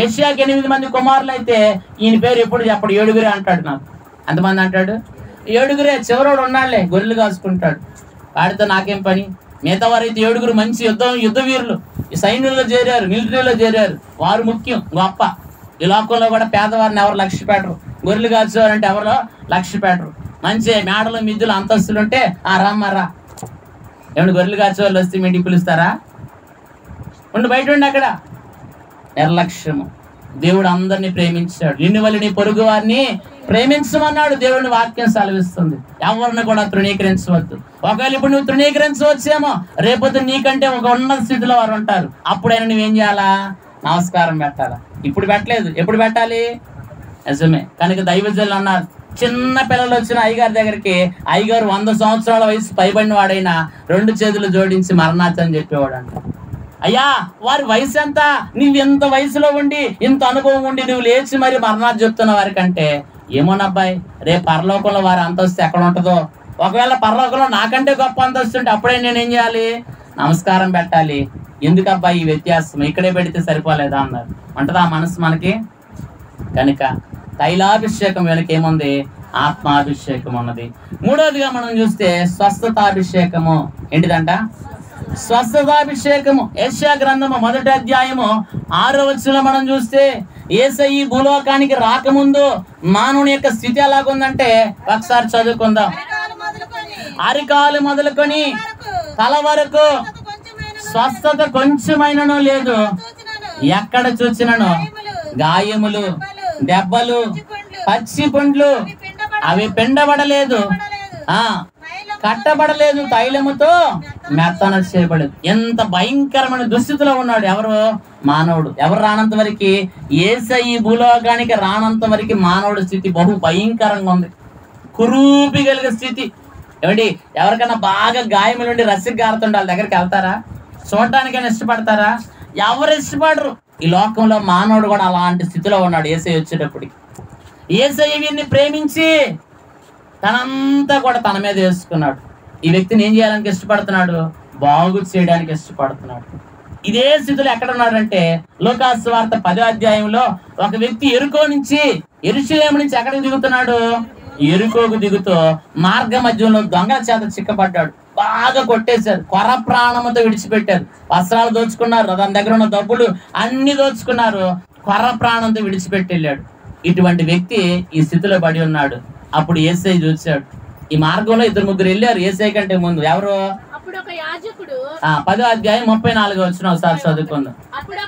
యెషయాకి 8 మంది కుమారులు అయితే ఈయన పేరు ఎప్పుడు చెప్పడు. 7 అంటాడు. నాకు అంతమంది అంటాడు. 7 చివరోడు ఉన్నాడులే, గొర్రెలు కాసుకుంటాడు. వాడితో నాకేం పని? మిగతా వారైతే 7 మంచి యుద్ధ వీరులు, ఈ సైన్యంలో చేరారు, మిలిటరీలో చేరారు. వారు ముఖ్యం, గొప్ప. ఈ లోకంలో కూడా పేదవారిని ఎవరు లక్ష్య పెట్టరు. గొర్రెలు కాల్చేవారంటే ఎవరో లక్ష్య పెట్టరు. మంచి మేడలు మిద్దులు అంతస్తులు ఉంటే రమ్మరా. ఏమన్నా గొర్రెలు కాల్చేవాళ్ళు వస్తే మీ ఇంటికి పిలుస్తారా? ఉండి బయట ఉండి అక్కడ. నిర్లక్ష్యము. దేవుడు అందరినీ ప్రేమించాడు. నిన్ను వల్ల నీ పొరుగు వారిని ప్రేమించమన్నాడు. దేవుని వాక్యం సెలవిస్తుంది. ఎవరిని కూడా తృణీకరించవద్దు. ఒకవేళ ఇప్పుడు నువ్వు తృణీకరించవచ్చేమో, రేపొద్దు నీకంటే ఒక ఉన్నత స్థితిలో వారు ఉంటారు. అప్పుడైనా నువ్వేం చేయాలా? నమస్కారం పెట్టాలా? ఇప్పుడు పెట్టలేదు, ఎప్పుడు పెట్టాలి? నిజమే. కనుక దైవజనులు అన్నారు, చిన్న పిల్లలు వచ్చిన అయ్యగారి దగ్గరికి అయ్యగారు 100 సంవత్సరాల వయసు పైబడిన వాడైనా 2 చేతులు జోడించి మరణాథ్ అని చెప్పేవాడు అంట. అయ్యా, వారి వయసు ఎంత? నువ్వు ఇంత వయసులో ఉండి, ఇంత అనుభవం ఉండి నువ్వు లేచి మరి మరణాథ్ చెప్తున్న వారికంటే ఏమోనబ్బాయి, రేపు పరలోకంలో వారి అంతస్తు ఎక్కడ ఉంటుందో. ఒకవేళ పరలోకంలో నాకంటే గొప్ప అంతస్తు ఉంటే అప్పుడే నేనేం చేయాలి? నమస్కారం పెట్టాలి. ఎందుకబ్బాయి ఈ వ్యత్యాసం? ఇక్కడే పెడితే సరిపోలేదా అన్నారు. ఉంటుందా మనసు మనకి? కనుక తైలాభిషేకం వెనుక ఏముంది? ఆత్మాభిషేకం ఉన్నది. మూడవదిగా మనం చూస్తే స్వస్థతాభిషేకము. ఏంటిదంట? స్వస్థతాభిషేకము. యెషయా గ్రంథము 1వ అధ్యాయము 6వ వచనంలో మనం చూస్తే యేసయ్య భూలోకానికి రాకముందు మానవుని యొక్క స్థితి ఎలాగుందంటే ఒకసారి చదువుకుందాం. అరికాలు మొదలుకొని తల వరకు స్వస్థత కొంచెమైనను లేదు. ఎక్కడ చూచినను గాయములు, దెబ్బలు, పచ్చి పుండ్లు, అవి పిండబడలేదు, కట్టబడలేదు, తైలముతో మెత్తన చేయబడలేదు. ఎంత భయంకరమైన దుస్థితిలో ఉన్నాడు ఎవరు? మానవుడు. ఎవరు రానంత వరకు? యేసయ్య భూలోకానికి రానంత వరకు మానవుడి స్థితి బహు భయంకరంగా ఉంది. కురూపి కలిగే స్థితి. ఏమిటి? ఎవరికైనా బాగా గాయములు ఉండి రసిక గారుతుండే వాళ్ళ దగ్గరికి వెళ్తారా? చూడటానికైనా ఇష్టపడతారా? ఎవరు ఇష్టపడరు. ఈ లోకంలో మానవుడు కూడా అలాంటి స్థితిలో ఉన్నాడు యేసయ్య వచ్చేటప్పటికి. యేసయ్య వీరిని ప్రేమించి తనంతా కూడా తన మీద వేసుకున్నాడు. ఈ వ్యక్తిని ఏం చేయడానికి ఇష్టపడుతున్నాడు? బాగు చేయడానికి ఇష్టపడుతున్నాడు. ఇదే స్థితిలో ఎక్కడ ఉన్నాడంటే లూకాసు సువార్త 10వ అధ్యాయంలో ఒక వ్యక్తి ఎరుకో నుంచి, యెరూషలేము నుంచి ఎక్కడికి దిగుతున్నాడు? ఎరుకోకు దిగుతూ మార్గ మధ్యంలో దొంగల చేత చిక్కబడ్డాడు. బాగా కొట్టేశారు, కొర ప్రాణముతో విడిచిపెట్టారు. వస్త్రాలు దోచుకున్నారు, దాని దగ్గర ఉన్న డబ్బులు అన్ని దోచుకున్నారు, కొర ప్రాణంతో విడిచిపెట్టి వెళ్ళాడు. ఇటువంటి వ్యక్తి ఈ స్థితిలో పడి ఉన్నాడు. అప్పుడు యేసయ్య చూశాడు. ఈ మార్గంలో 2-3 వెళ్ళారు యేసయ్య కంటే ముందు. ఎవరు? 10వ అధ్యాయం 34వ వచనం ఒకసారి చదువుకుందాం. అప్పుడు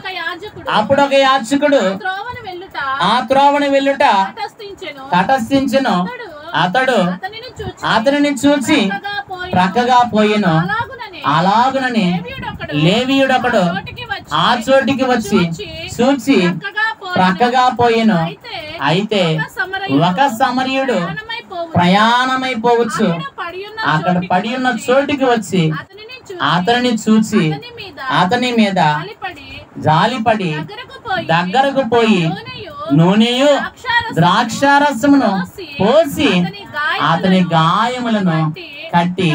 ఒక యాజకుడు ఆ త్రోవను వెళ్ళుట తటస్థించెను. అతడు అతనిని చూచి ప్రక్కగా పోయెను. అలాగునని లేవీయుడొకడు ఆ చోటికి వచ్చి చూచి ప్రక్కగా పోయెను. అయితే ఒక సమరయుడు ప్రయాణమైపోవచ్చు అక్కడ పడి ఉన్న చోటికి వచ్చి అతనిని చూచి అతని మీద జాలిపడి దగ్గరకు పోయి నూనెయు ద్రాక్షారసమును పోసి అతని గాయములను కట్టి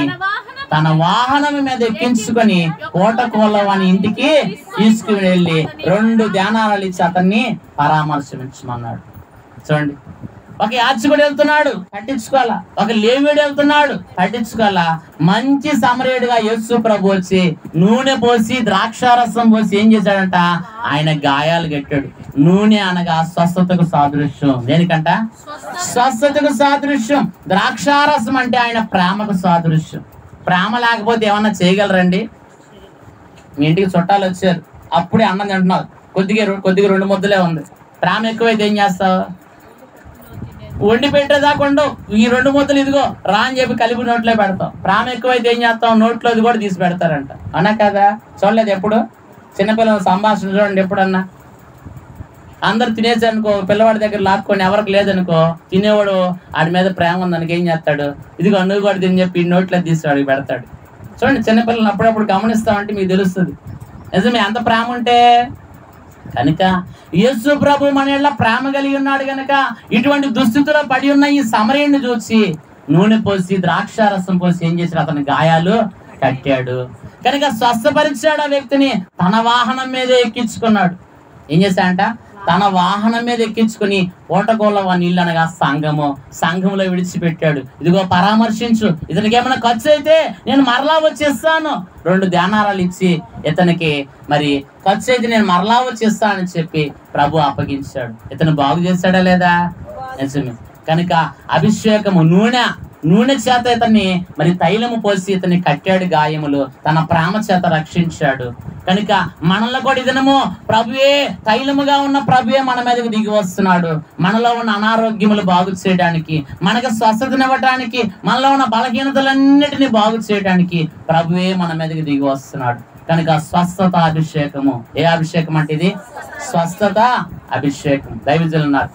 తన వాహనం మీద ఎక్కించుకొని కోటకోలవాని ఇంటికి తీసుకువెళ్ళి 2 ధ్యానాలు ఇచ్చి అతన్ని పరామర్శించమన్నాడు. చూడండి, ఒక యాజకుడు వెళ్తున్నాడు, పట్టించుకోవాలా. ఒక లేవీయుడు వెళ్తున్నాడు, పట్టించుకోవాలా. మంచి సమరయుడిగా యేసు ప్రభు వచ్చి నూనె పోసి ద్రాక్షారసం పోసి ఏం చేశాడంట? ఆయన గాయాలు కట్టాడు. నూనె అనగా స్వస్థతకు సాదృశ్యం. దేనికంట? స్వస్థతకు సాదృశ్యం. ద్రాక్షారసం అంటే ఆయన ప్రేమకు సాదృశ్యం. ప్రేమ లేకపోతే ఏమన్నా చేయగలరండి? మీ ఇంటికి చుట్టాలు వచ్చారు, అప్పుడే అన్నం తింటున్నారు, కొద్దిగా 2 ముద్దలే ఉంది. ప్రేమ ఎక్కువైతే ఏం చేస్తావు? వండి పెట్టేదాకా ఉండవు. ఈ 2 ముద్దలు ఇదిగో రా అని చెప్పి కలిపి నోట్లో పెడతాం. ప్రేమ ఎక్కువైతే ఏం చేస్తాం? నోట్లోది కూడా తీసి పెడతారంట. అన్నా కదా? చూడలేదు ఎప్పుడు? చిన్నపిల్లల సంభాషణ చూడండి. ఎప్పుడన్నా అందరు తినేసారనుకో, పిల్లవాడి దగ్గర లాక్కొని ఎవరికి లేదనుకో, తినేవాడు వాడి మీద ప్రేమ ఉందనికి ఏం చేస్తాడు? ఇదిగో నువ్వు కూడా తిని చెప్పి నోట్లో తీసి వాడికి పెడతాడు. చూడండి, చిన్నపిల్లలు అప్పుడప్పుడు గమనిస్తామంటే మీకు తెలుస్తుంది నిజమే ఎంత ప్రేమ ఉంటే. కనుక యేసు ప్రభు మన ప్రేమ కలిగి ఉన్నాడు కనుక ఇటువంటి దుస్థితిలో పడి ఉన్న ఈ సమరయుణ్ణి చూసి నూనె పోసి ద్రాక్షారసం పోసి ఏం చేశాడు? అతని గాయాలు కట్టాడు. కనుక స్వస్థపరిచాడు. ఆ వ్యక్తిని తన వాహనం మీద ఎక్కించుకున్నాడు. ఏం చేశాడంట? తన వాహనం మీద ఎక్కించుకుని ఓటకోలవ నీళ్ళు అనగా సంఘంలో విడిచిపెట్టాడు. ఇదిగో పరామర్శించు, ఇతనికి ఏమైనా ఖర్చు అయితే నేను మరలా వచ్చేస్తాను. 2 ధ్యానాలు ఇచ్చి ఇతనికి మరి ఖర్చు అయితే నేను మరలా వచ్చేస్తానని చెప్పి ప్రభు అప్పగించాడు. ఇతను బాగు చేశాడా లేదా? నిజమే. కనుక అభిషేకము నూనె చేత ఇతన్ని మరి తైలము పోసి ఇతన్ని కట్టాడు గాయములు, తన ప్రేమ చేత రక్షించాడు. కనుక మనలో కూడా ఇదనము ప్రభువే తైలముగా ఉన్న ప్రభువే మన మీదకి దిగి వస్తున్నాడు. మనలో ఉన్న అనారోగ్యములు బాగు చేయడానికి, మనకు స్వస్థతనివ్వడానికి, మనలో ఉన్న బలహీనతలన్నిటినీ బాగు చేయడానికి ప్రభువే మన మీదకి దిగి వస్తున్నాడు. కనుక స్వస్థత అభిషేకము. ఏ అభిషేకం అంటే ఇది? స్వస్థత అభిషేకం. దైవజనులు ఉన్నారు,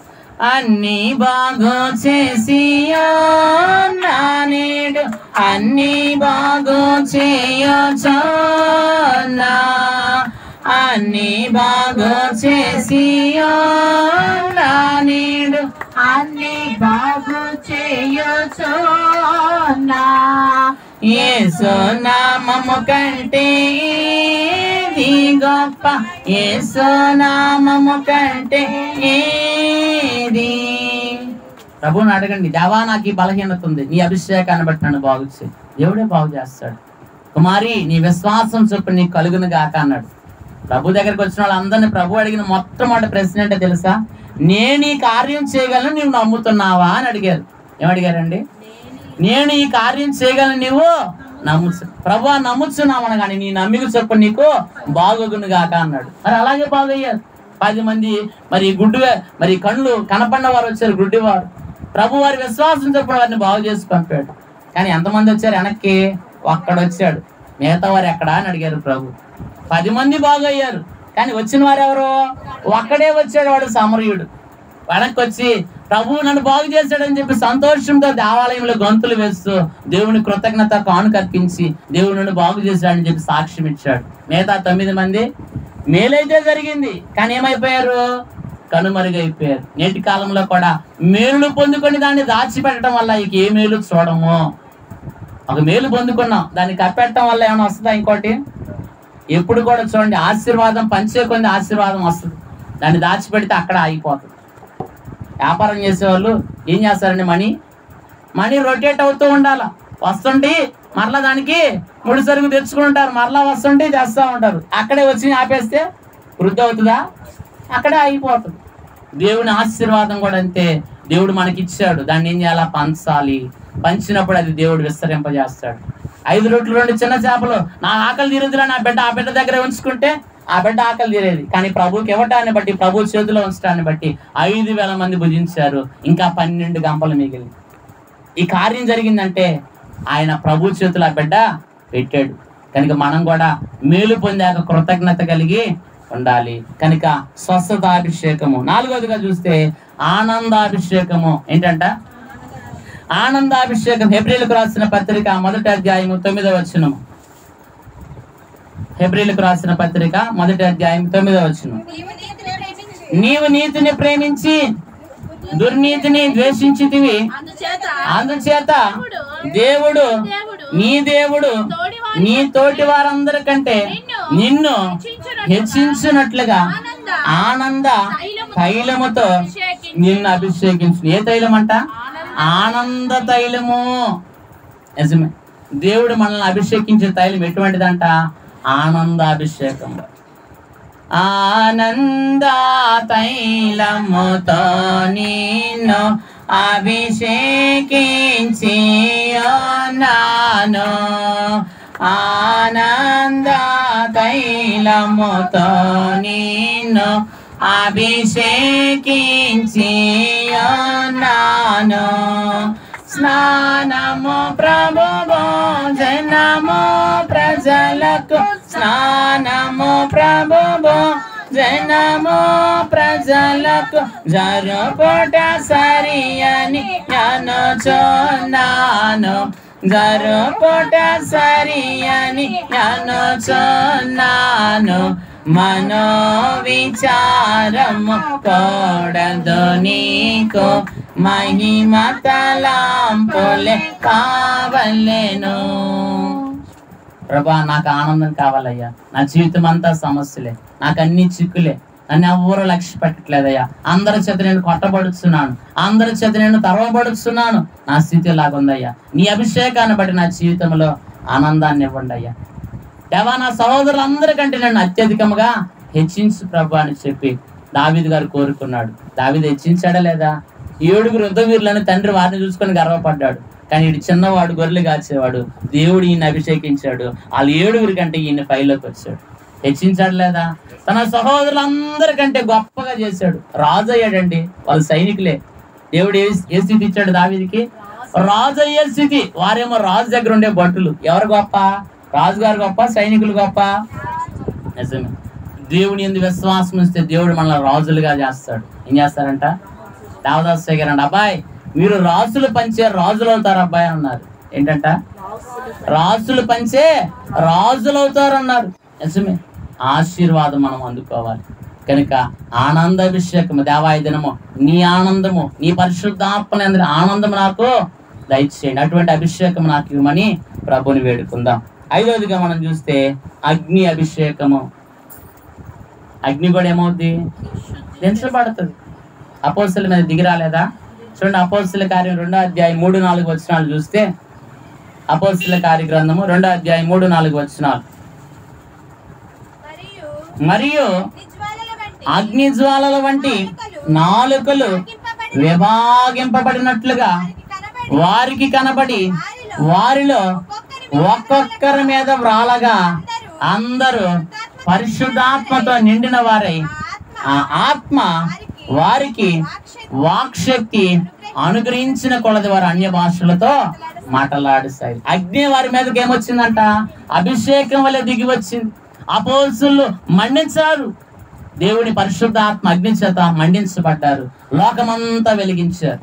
అన్ని బాగు చేసి నేడు అన్ని బాగు చేయొచ్చు, అన్ని బాగు చేసి నేడు అన్ని బాగు చేయొచ్చు. యేసు నామము కంటే ఏది గొప్ప, యేసు నామము కంటే ఏది. ప్రభువుని అడగండి, దేవా నాకు ఈ బలహీనత ఉంది, నీ అభిషేకాన్ని బట్టి నన్ను బాగు చేయి. దేవుడే బాగు చేస్తాడు. కుమారి నీ విశ్వాసం చొప్పున నీకు కలుగును గాక అన్నాడు. ప్రభు దగ్గరికి వచ్చిన వాళ్ళందరినీ ప్రభు అడిగిన మొట్టమొదటి ప్రశ్న ఏంటో తెలుసా? నేను ఈ కార్యం చేయగలను, నీవు నమ్ముతున్నావా అని అడిగారు. ఏమడిగారండి? నేను ఈ కార్యం చేయగలను, నీవు నమ్ముచు. ప్రభు నమ్ముచున్నామని కానీ నీ నమ్మిక చొప్పున నీకు బాగోగును గాక అన్నాడు. మరి అలాగే బాగయ్యారు. 10 మంది మరి కళ్ళు కనపడిన వారు వచ్చారు, గుడ్డివారు. ప్రభు వారి విశ్వాసం చొప్పున వారిని బాగు చేసి పంపాడు. కానీ ఎంతమంది వచ్చారు వెనక్కి? ఒక్కడొచ్చాడు. మిగతా వారు ఎక్కడా అని అడిగారు ప్రభు. 10 మంది బాగయ్యారు, కానీ వచ్చిన వారు ఎవరు? ఒక్కడే వచ్చాడు, వాడు సమరయుడు. వెనక్కి వచ్చి ప్రభు నన్ను బాగు చేశాడని చెప్పి సంతోషంతో దేవాలయంలో గంతులు వేస్తూ దేవుని కృతజ్ఞత కానుకర్పించి దేవుడు నన్ను బాగు చేశాడని చెప్పి సాక్ష్యం ఇచ్చాడు. మిగతా 9 మంది మేలైతే జరిగింది, కానీ ఏమైపోయారు? కనుమరుగైపోయారు. నేటి కాలంలో కూడా మేలులు పొందుకొని దాన్ని దాచిపెట్టడం వల్ల ఇక ఏ మేలు చూడము. ఒక మేలు పొందుకున్నాం, దాన్ని కప్పెట్టడం వల్ల ఏమైనా వస్తుందా? ఇంకోటి ఎప్పుడు కూడా చూడండి, ఆశీర్వాదం పంచే కొన్ని ఆశీర్వాదం వస్తుంది, దాన్ని దాచిపెడితే అక్కడ ఆగిపోతుంది. వ్యాపారం చేసేవాళ్ళు ఏం చేస్తారండి? మనీ రొటేట్ అవుతూ ఉండాలి. వస్తుంటే మరలా దానికి ముడి సరుకు తెచ్చుకుంటారు, మరలా వస్తుంటే తెస్తూ ఉంటారు. అక్కడే వచ్చి ఆపేస్తే వృద్ధి అవుతుందా? అక్కడే ఆగిపోతుంది. దేవుని ఆశీర్వాదం కూడా అంతే. దేవుడు మనకి ఇచ్చాడు, దాన్ని ఏం చేయాలా? పంచాలి. పంచినప్పుడు అది దేవుడు విస్తరింపజేస్తాడు. 5 రొట్టెలు 2 చిన్న చేపలు, నా ఆకలి తీరుదురా నా బిడ్డ ఆ బిడ్డ దగ్గర ఉంచుకుంటే ఆ బిడ్డ ఆకలి తీరేది. కానీ ప్రభుకి ఇవ్వటాన్ని బట్టి, ప్రభు చేతిలో ఉంచడాన్ని బట్టి 5,000 మంది భుజించారు, ఇంకా 12 గంపలు మిగిలి. ఈ కార్యం జరిగిందంటే ఆయన ప్రభు చేతులు ఆ బిడ్డ పెట్టాడు. కనుక మనం కూడా మేలు పొందాక కృతజ్ఞత కలిగి ఉండాలి. కనుక స్వస్థతాభిషేకము. 4వదిగా చూస్తే ఆనందాభిషేకము. ఏంటంట? ఆనందాభిషేకం. హెబ్రీయులకు రాసిన పత్రిక 1వ అధ్యాయము 9వ వచనం. హెబ్రీయులకు రాసిన పత్రిక 1వ అధ్యాయం 9వ వచనం. నీవు నీతిని ప్రేమించి దుర్నీతిని ద్వేషించితివి, అందుచేత దేవుడు నీ దేవుడు నీ తోటి వారందరికంటే నిన్ను హెచ్చించినట్లుగా ఆనంద తైలముతో నిన్ను అభిషేకించు. ఏ తైలం అంట? ఆనంద తైలము. నిజమే, దేవుడు మనల్ని అభిషేకించే తైలం ఎటువంటిదంట? ఆనందాభిషేకం. ఆనంద తైలముతో నిన్ను అభిషేకించి ఉన్నాను, ఆనంద తైలముతో నిన్ను అభిషేకించి ఉన్నాను. స్నానము ప్రభువు జనము ప్రజలకు, స్నానము ప్రభువు జనము ప్రజలకు జరుపుట సరియని అనుచున్నాను, జరుపుట సరియని అనుచున్నాను. మనో విచారము కూడదు నీకు, మహిమ తలాంపులే కావలెను. ప్రభా, నాకు ఆనందం కావాలయ్యా. నా జీవితం అంతా సమస్యలే, నాకు అన్ని చిక్కులే, నన్ను ఎవరు లక్ష్య పెట్టట్లేదయ్యా. అందరి చేత నేను కొట్టబడుతున్నాను, అందరి చేత నేను తరవబడుతున్నాను. నా స్థితి ఎలాగుందయ్యా? నీ అభిషేకాన్ని బట్టి నా జీవితంలో ఆనందాన్ని ఇవ్వండి అయ్యా. దేవా, నా సహోదరులందరికంటే నన్ను అత్యధికంగా హెచ్చించు ప్రభు అని చెప్పి దావీదు గారు కోరుకున్నాడు. దావీదు హెచ్చించాడా లేదా? 7 యుద్ధవీరులను తండ్రి వారిని చూసుకొని గర్వపడ్డాడు. కానీ ఈడు చిన్నవాడు, గొర్రెలు కాచేవాడు. దేవుడు ఈయన అభిషేకించాడు. వాళ్ళు 7 కంటే ఈయన పైలోకి వచ్చాడు. హెచ్చించాడు లేదా? తన సహోదరులందరికంటే గొప్పగా చేశాడు. రాజు అయ్యాడండి. వాళ్ళు సైనికులే. దేవుడు ఏ స్థితి ఇచ్చాడు దావీదుకి? రాజు అయ్యే స్థితి. వారేమో రాజు దగ్గర ఉండే భటులు. ఎవరు గొప్ప? రాజుగారు గొప్ప, సైనికులు గొప్ప? నిజమే. దేవుని యందు విశ్వాసం ఇస్తే దేవుడు మనల్ని రాజులుగా చేస్తాడు. ఏం చేస్తారంట? దేవదాసు గారు అంట, అబ్బాయి మీరు రాజులు పంచే రాజులు అవుతారు అబ్బాయి అన్నారు. ఏంటంట? రాజులు పంచే రాజులు అవుతారు అన్నారు. నిజమే. ఆశీర్వాదం మనం అందుకోవాలి. కనుక ఆనందాభిషేకము దేవాయ దినము, నీ ఆనందము, నీ పరిశుద్ధాత్మ ఆనందము నాకు దయచేయండి. అటువంటి అభిషేకం నాకు ఇవ్వమని ప్రభుని వేడుకుందాం. 5వదిగా మనం చూస్తే అగ్ని అభిషేకము. అగ్ని కూడా ఏమవుద్ది? దించబడుతుంది. అపోస్తలుల మీద దిగి రాలేదా? చూడండి, అపోస్తలుల కార్యం 2వ అధ్యాయం 3-4 వచనాలు చూస్తే, అపోస్తలుల కార్య గ్రంథము 2వ అధ్యాయం 3-4 వచనాలు. మరియు అగ్ని జ్వాలల వంటి నాలుకలు విభాగింపబడినట్లుగా వారికి కనబడి వారిలో ఒక్కొక్కరి మీద వ్రాలగా అందరూ పరిశుద్ధాత్మతో నిండిన వారై ఆ ఆత్మ వారికి వాక్శక్తి అనుగ్రహించిన కొలది వారు అన్య భాషలతో మాట్లాడుతాయి. అగ్ని వారి మీదకి ఏమొచ్చిందంట? అభిషేకం వల్ల దిగి వచ్చింది. అపోస్తలులు మండించారు. దేవుని పరిశుద్ధాత్మ అగ్ని చేత మండించబడ్డారు. లోకమంతా వెలిగించారు.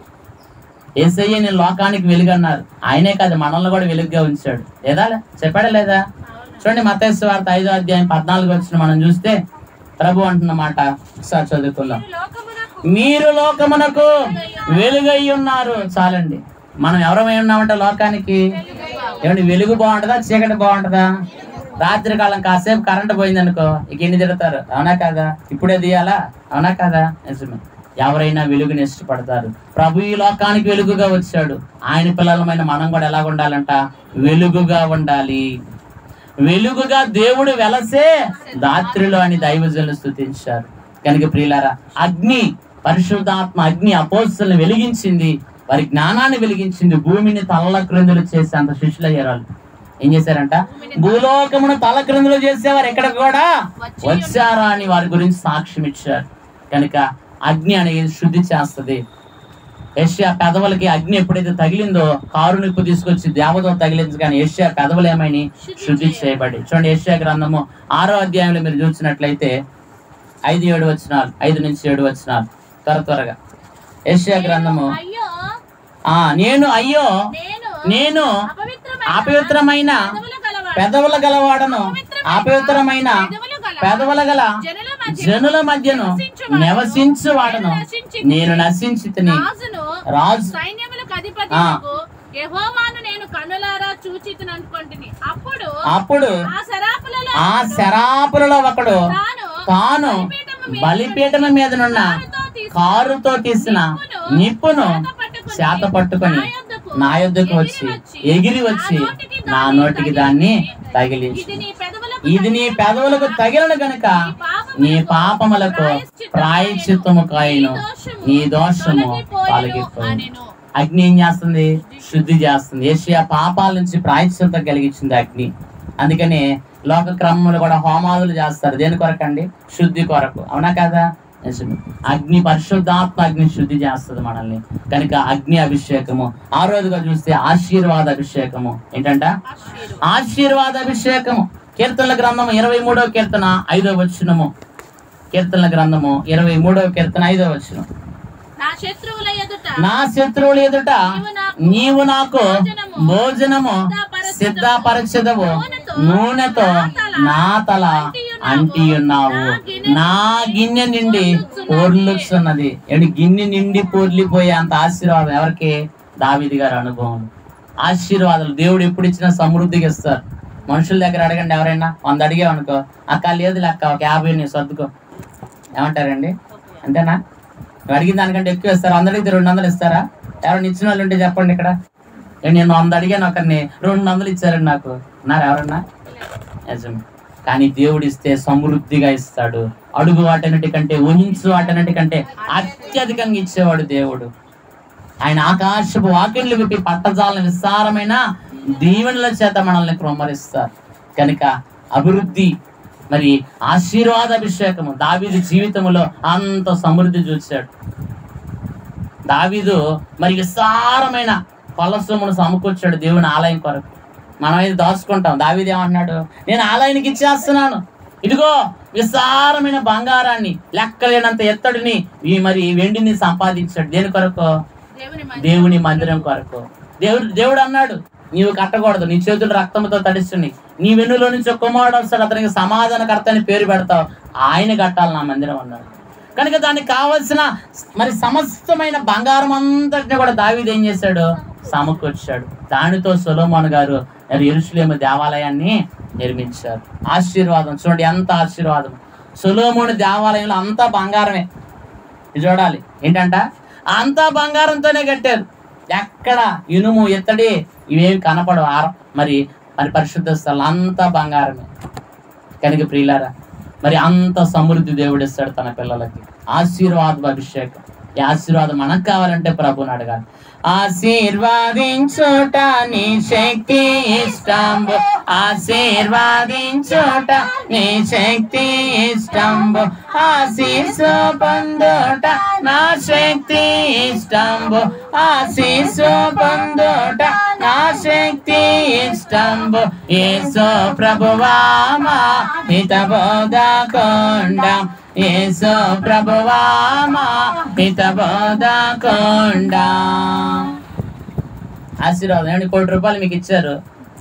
యేసయ్య నేను లోకానికి వెలుగన్నారు. ఆయనే కాదు, మనల్ని కూడా వెలుగుగా ఉంచాడు. లేదా? చెప్పాడా లేదా? చూడండి, మత్తయి సువార్త 5వ అధ్యాయం 14 వచనం మనం చూస్తే ప్రభు అంటున్నమాట ఒకసారి చదువుకుందాం. మీరు లోకమునకు వెలుగై ఉన్నారు. చాలండి. మనం ఎవరమై ఉన్నామంటే లోకానికి. ఏమండి, వెలుగు బాగుంటుందా? చీకటి బాగుంటుందా? రాత్రి కాలం కాసేపు కరెంట్ పోయింది అనుకో, ఇక ఎన్ని తిడతారు? అవునా కాదా? ఇప్పుడే తీయాలా? అవునా కాదా? నిజమే. ఎవరైనా వెలుగుని ఇష్టపడతారు. ప్రభు ఈ లోకానికి వెలుగుగా వచ్చాడు. ఆయన పిల్లలమైన మనం కూడా ఎలా ఉండాలంట? వెలుగుగా ఉండాలి. వెలుగుగా దేవుడు వెలసే దాత్రిలో అని దైవజనులు స్తుతించారు. కనుక ప్రియులారా, అగ్ని, పరిశుద్ధాత్మ అగ్ని అపోస్తలులను వెలిగించింది. వారి జ్ఞానాన్ని వెలిగించింది. భూమిని తల్ల క్రిందులు చేసే అంత శిష్యులు అయ్యారు. ఏం చేశారంట? భూలోకమును తల క్రిందులు చేసేవారు ఎక్కడ కూడా వచ్చారా అని వారి గురించి సాక్ష్యం ఇచ్చారు. కనుక అగ్ని అనేది శుద్ధి చేస్తుంది. యెషయా పెదవులకి అగ్ని ఎప్పుడైతే తగిలిందో కారు నిప్పు తీసుకొచ్చి దేవతో తగిలింది. కానీ యెషయా పెదవులు ఏమైనా శుద్ధి చేయబడి. చూడండి, యెషయా గ్రంథము 6వ అధ్యాయంలో మీరు చూసినట్లయితే 5-7 వచనాలు, 5-7 వచనాలు త్వరగా. యెషయా గ్రంథము, నేను అపవిత్రమైన పెదవుల గలవాడను, అపవిత్రమైన పెదవుల గల జనుల మధ్యను నివసించు వాడను నేను నశించి తిని రాజు అప్పుడు ఆ శరాపులలో ఒకడు తాను బలిపీఠం మీదనున్న కారుతో తీసిన నిప్పును చేత పట్టుకొని నా యొద్దకు వచ్చి ఎగిరి వచ్చి నా నోటికి దాన్ని తగిలించు. ఇది నీ పెదవులకు తగిలిన గనుక నీ పాపములకు ప్రాయశ్చిత్తము కాయను, నీ దోషము తొలగిపోయిను. అగ్ని ఏం చేస్తుంది? శుద్ధి చేస్తుంది. యేషయా పాపాల నుంచి ప్రాయశ్చిత్తం కలిగించింది అగ్ని. అందుకని లోక క్రమములు కూడా హోమాదులు చేస్తారు. దేని కొరకండి? శుద్ధి కొరకు. అవునా కదా? అగ్ని, పరిశుద్ధాత్మ అగ్ని శుద్ధి చేస్తుంది మనల్ని. కనుక అగ్ని అభిషేకము. ఆ రోజుగా చూస్తే ఆశీర్వాద అభిషేకము. ఏంటంట? ఆశీర్వాద అభిషేకము. కీర్తనల గ్రంథము 23వ కీర్తన 5వ వచనము. కీర్తనల గ్రంథము 23వ కీర్తన 5వ వచనం. నా శత్రువుల ఎదుట నీవు నాకు భోజనము సిద్ధపరచెదవు, నూనెతో నా తల అంటియున్నావు, నా గిన్నె నిండి పొర్లుచున్నది. గిన్నె నిండి పొర్లిపోయే అంత ఆశీర్వాదం ఎవరికి? దావీదు గారి అనుభవం. ఆశీర్వాదాలు దేవుడు ఎప్పుడు ఇచ్చినా సమృద్ధిగా ఇస్తారు. మనుషుల దగ్గర అడగండి, ఎవరైనా 100 అడిగామనుకో, అక్క లేదు లెక్క ఒక 50 నీ సర్దుకో ఏమంటారండి? అంతేనా? అడిగిన దానికంటే ఎక్కువ ఇస్తారు. 100 అడిగితే 200 ఇస్తారా? ఎవరైనా ఇచ్చిన వాళ్ళు ఉంటే చెప్పండి. ఇక్కడ నేను 100 అడిగాను, ఒకరిని 200 ఇచ్చారండి నాకు అన్నారు ఎవరన్నా? నిజమే. కానీ దేవుడు ఇస్తే సమృద్ధిగా ఇస్తాడు. అడుగు వాటన్నిటి కంటే, ఊహించు వాటన్నిటి కంటే అత్యధికంగా ఇచ్చేవాడు దేవుడు. ఆయన ఆకాశపు వాకిళ్ళు విప్పి పట్టజాలను విస్తారమైన దీవెనల చేత మనల్ని క్రమరిస్తారు. కనుక అభివృద్ధి, మరి ఆశీర్వాద అభిషేకము. దావీదు జీవితంలో అంత సమృద్ధి చూశాడు. దావీదు మరి విస్తారమైన ఫలసమును సమకూర్చాడు దేవుని ఆలయం కొరకు. మనమైతే దాచుకుంటాం. దావీదు ఏమంటున్నాడు? నేను ఆలయానికి ఇచ్చేస్తున్నాను, ఇదిగో విస్తారమైన బంగారాన్ని, లెక్కలేనంత ఎత్తడిని, మరి వెండిని సంపాదించాడు. దేని కొరకు? దేవుని మందిరం కొరకు. దేవుడు అన్నాడు, నీవు కట్టకూడదు, నీ చేతులు రక్తంతో తడిస్తున్నాయి, నీ వెన్నులో నుంచి ఒక కుమారుడు వస్తాడు, అతనికి సమాధానకర్త అని పేరు పెడతావు, ఆయన కట్టాలి నా మందిరం అన్నాడు. కనుక దానికి కావలసిన మరి సమస్తమైన బంగారం అంతటిని కూడా దావీదు ఏం చేశాడు? సమకూర్చాడు. దానితో సొలొమోను గారు యెరూషలేము దేవాలయాన్ని నిర్మించారు. ఆశీర్వాదం చూడండి, ఎంత ఆశీర్వాదం. సొలొమోను దేవాలయంలో అంతా బంగారమే. చూడాలి ఏంటంట, అంతా బంగారంతోనే కట్టారు. ఎక్కడ ఇనుము ఎత్తడి ఇవేమి కనపడవు. మరి పరిశుద్ధ స్థలం అంతా బంగారమే. కనుక ప్రియులారా, మరి అంత సమృద్ధి దేవుడు ఇస్తాడు తన పిల్లలకి. ఆశీర్వాద అభిషేకం. ఈ ఆశీర్వాదం మనకు కావాలంటే ప్రభుని అడగాలి. ఆశీర్వాదించుట నీ శక్తి ఇష్టంబు, ఆశీర్వాదించుట నీ శక్తి ఇష్టంబు, ఆశీస్సు పొందుట నా శక్తి ఇష్టంబు, ఆశీస్సు పొందుట నా శక్తి ఇష్టంబు. యేసు ప్రభువా మా హితబోధకుండం, యేసు ప్రభువా మా హితబోధకుండం. ఆశీర్వాదం. ఏమండి, ₹1,00,00,000 మీకు ఇచ్చారు.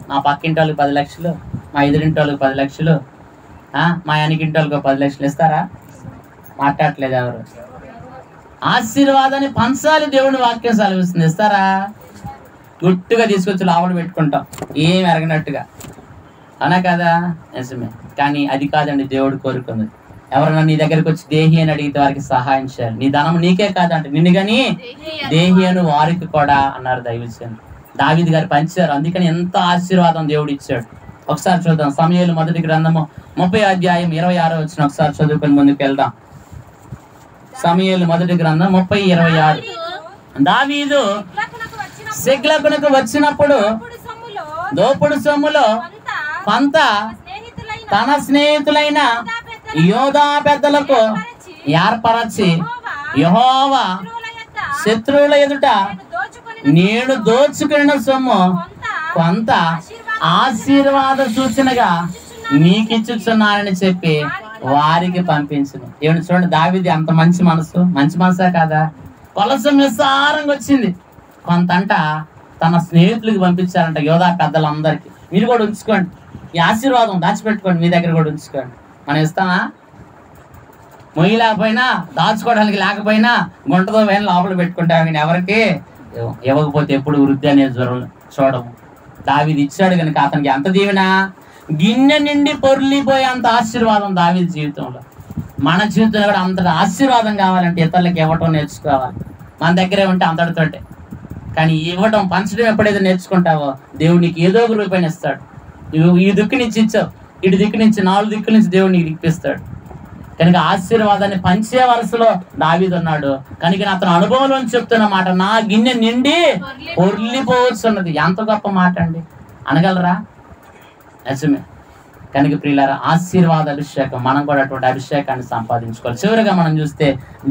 మా పక్కింటి వాళ్ళకి 10 లక్షలు, మా ఎదురింటి వాళ్ళకి 10 లక్షలు, మా వెనకింటి వాళ్ళకి 10 లక్షలు ఇస్తారా? మాట్లాడట్లేదు ఎవరు. ఆశీర్వాదాన్ని పంచాలి, దేవుని వాక్యం సెలవిస్తుంది. ఇస్తారా? గుట్టుగా తీసుకొచ్చి లోపల పెట్టుకుంటాం ఏం ఎరగనట్టుగా. అనా కదా? నిజమే. కానీ అది కాదండి దేవుడు కోరుకుంది. ఎవరైనా నీ దగ్గరికి వచ్చి దేహి అని అడిగితే వారికి సహాయం చేయాలి. నీ ధనం నీకే కాదంటే నిన్ను కానీ దేహి అని వారికి కూడా అన్నారు దైవజనులు. దావీదు గారు పంచారు. అందుకని ఎంత ఆశీర్వాదం దేవుడు ఇచ్చాడు. ఒకసారి చూద్దాం. సమూయేలు మొదటి గ్రంథము 30వ అధ్యాయం 26వ వచనం ఒకసారి చదువుకొని ముందుకు వెళ్దాం. సమూయేలు మొదటి గ్రంథం 30:26. దావీదు సిక్లగునకు వచ్చినప్పుడు దోపుడు సొమ్ములో కొంత తన స్నేహితులైన యోధా పెద్దలకు ఏర్పరచి, యెహోవా శత్రువుల ఎదుట నేను దోచుకున్న సొమ్ము కొంత ఆశీర్వాద సూచనగా నీకిచ్చుచున్నానని చెప్పి వారికి పంపించును. ఏమిటి చూడండి, దావీదు అంత మంచి మనసు. మంచి మనసా కాదా? కొలసం విస్తారంగా వచ్చింది. కొంతంట తన స్నేహితులకి పంపించారంట, యోధా పెద్దలందరికీ. మీరు కూడా ఉంచుకోండి, ఈ ఆశీర్వాదం దాచిపెట్టుకోండి, మీ దగ్గర కూడా ఉంచుకోండి. మనం ఇస్తామా? మొయ్యలేకపోయినా, దాచుకోవడానికి లేకపోయినా గుంటతో పైన లోపల పెట్టుకుంటాం. కానీ ఎవరికి ఇవ్వకపోతే ఎప్పుడు వృద్ధి అనే జ్వరం చూడము. దావీదు ఇచ్చాడు కనుక అతనికి ఎంత దీవెన, గిన్నె నిండి పొర్లిపోయే అంత ఆశీర్వాదం దావీదు జీవితంలో. మన జీవితంలో కూడా అంతటి ఆశీర్వాదం కావాలంటే ఇతరులకు ఇవ్వటం నేర్చుకోవాలి. మన దగ్గరే ఉంటే అంతటితోటే. కానీ ఇవ్వటం, పంచడం ఎప్పుడైతే నేర్చుకుంటావో దేవుడు నీకు ఏదో ఒక రూపాయలు ఇస్తాడు. నువ్వు ఈ దిక్కు నుంచి ఇచ్చావు, ఇటు దిక్కు నుంచి 4 దిక్కుల నుంచి దేవుడు నీకు ఇప్పిస్తాడు. కనుక ఆశీర్వాదాన్ని పంచే వరుసలో దావీదు ఉన్నాడు. కనుక అతను అనుభవంలో చెప్తున్న మాట, నా గిన్నె నిండి పొర్లిపోవచ్చున్నది. ఎంత గొప్ప మాట అండి, అనగలరా? నిజమే. కనుక ప్రియులారా, ఆశీర్వాద అభిషేకం, మనం కూడా అటువంటి అభిషేకాన్ని సంపాదించుకోవాలి. చివరిగా మనం చూస్తే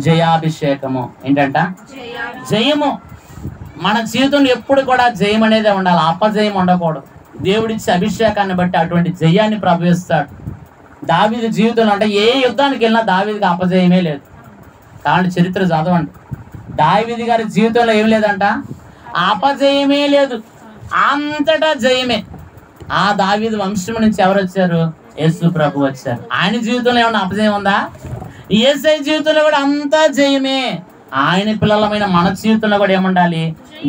జయాభిషేకము. ఏంటంట? జయము. మన జీవితంలో ఎప్పుడు కూడా జయం అనేదే ఉండాలి, అపజయం ఉండకూడదు. దేవుడిచ్చే అభిషేకాన్ని బట్టి అటువంటి జయాన్ని ప్రభుత్విస్తాడు. దావీదు జీవితంలో అంటే ఏ యుద్ధానికి వెళ్ళినా దావీదుకి అపజయమే లేదు. కాబట్టి చరిత్ర చదవండి, దావీదు గారి జీవితంలో ఏం లేదంట, అపజయమే లేదు, అంతటా జయమే. ఆ దావీదు వంశం నుంచి ఎవరు వచ్చారు? యేసు ప్రభు వచ్చారు. ఆయన జీవితంలో ఏమన్నా అపజయం ఉందా? యేసయ్య జీవితంలో కూడా అంతా జయమే. ఆయన పిల్లలమైన మన జీవితంలో కూడా ఏముండాలి?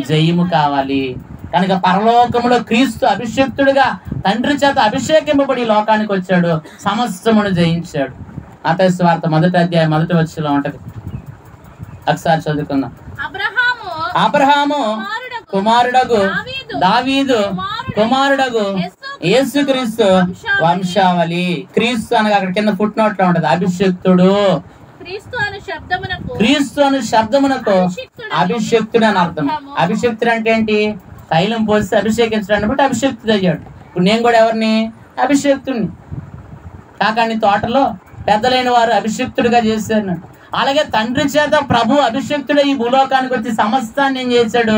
జయము కావాలి. కనుక పరలోకములో క్రీస్తు అభిషేక్తుడిగా తండ్రి చేత అభిషేకింపబడి లోకానికి వచ్చాడు, సమస్తమును జయించాడు. మత్తయి సువార్త 1వ అధ్యాయం 1వ వచనంలో ఉంటది. ఒకసారి చదువుకుందాం. అబ్రహాము కుమారుడగు దావీదు కుమారుడగు యేసుక్రీస్తు వంశావళి. క్రీస్తు అనగా అక్కడ కింద ఫుట్ నోట్ లో ఉంటది అభిషేక్తుడు. క్రీస్తు అను శబ్దమునకు అభిషేక్తుడు అని అర్థం. అభిషేక్తుడు అంటే ఏంటి? తైలం పోసి అభిషేకించడాన్ని బట్టి అభిషేక్తుడు అయ్యాడు. ఇప్పుడు నేను కూడా ఎవరిని? అభిషేక్తుడిని. కాకాని తోటలో పెద్దలైన వారు అభిషేక్తుడిగా చేశారు. అలాగే తండ్రి చేత ప్రభు అభిషేక్తుడు ఈ భూలోకానికి వచ్చి సమస్తాన్ని ఏం చేశాడు?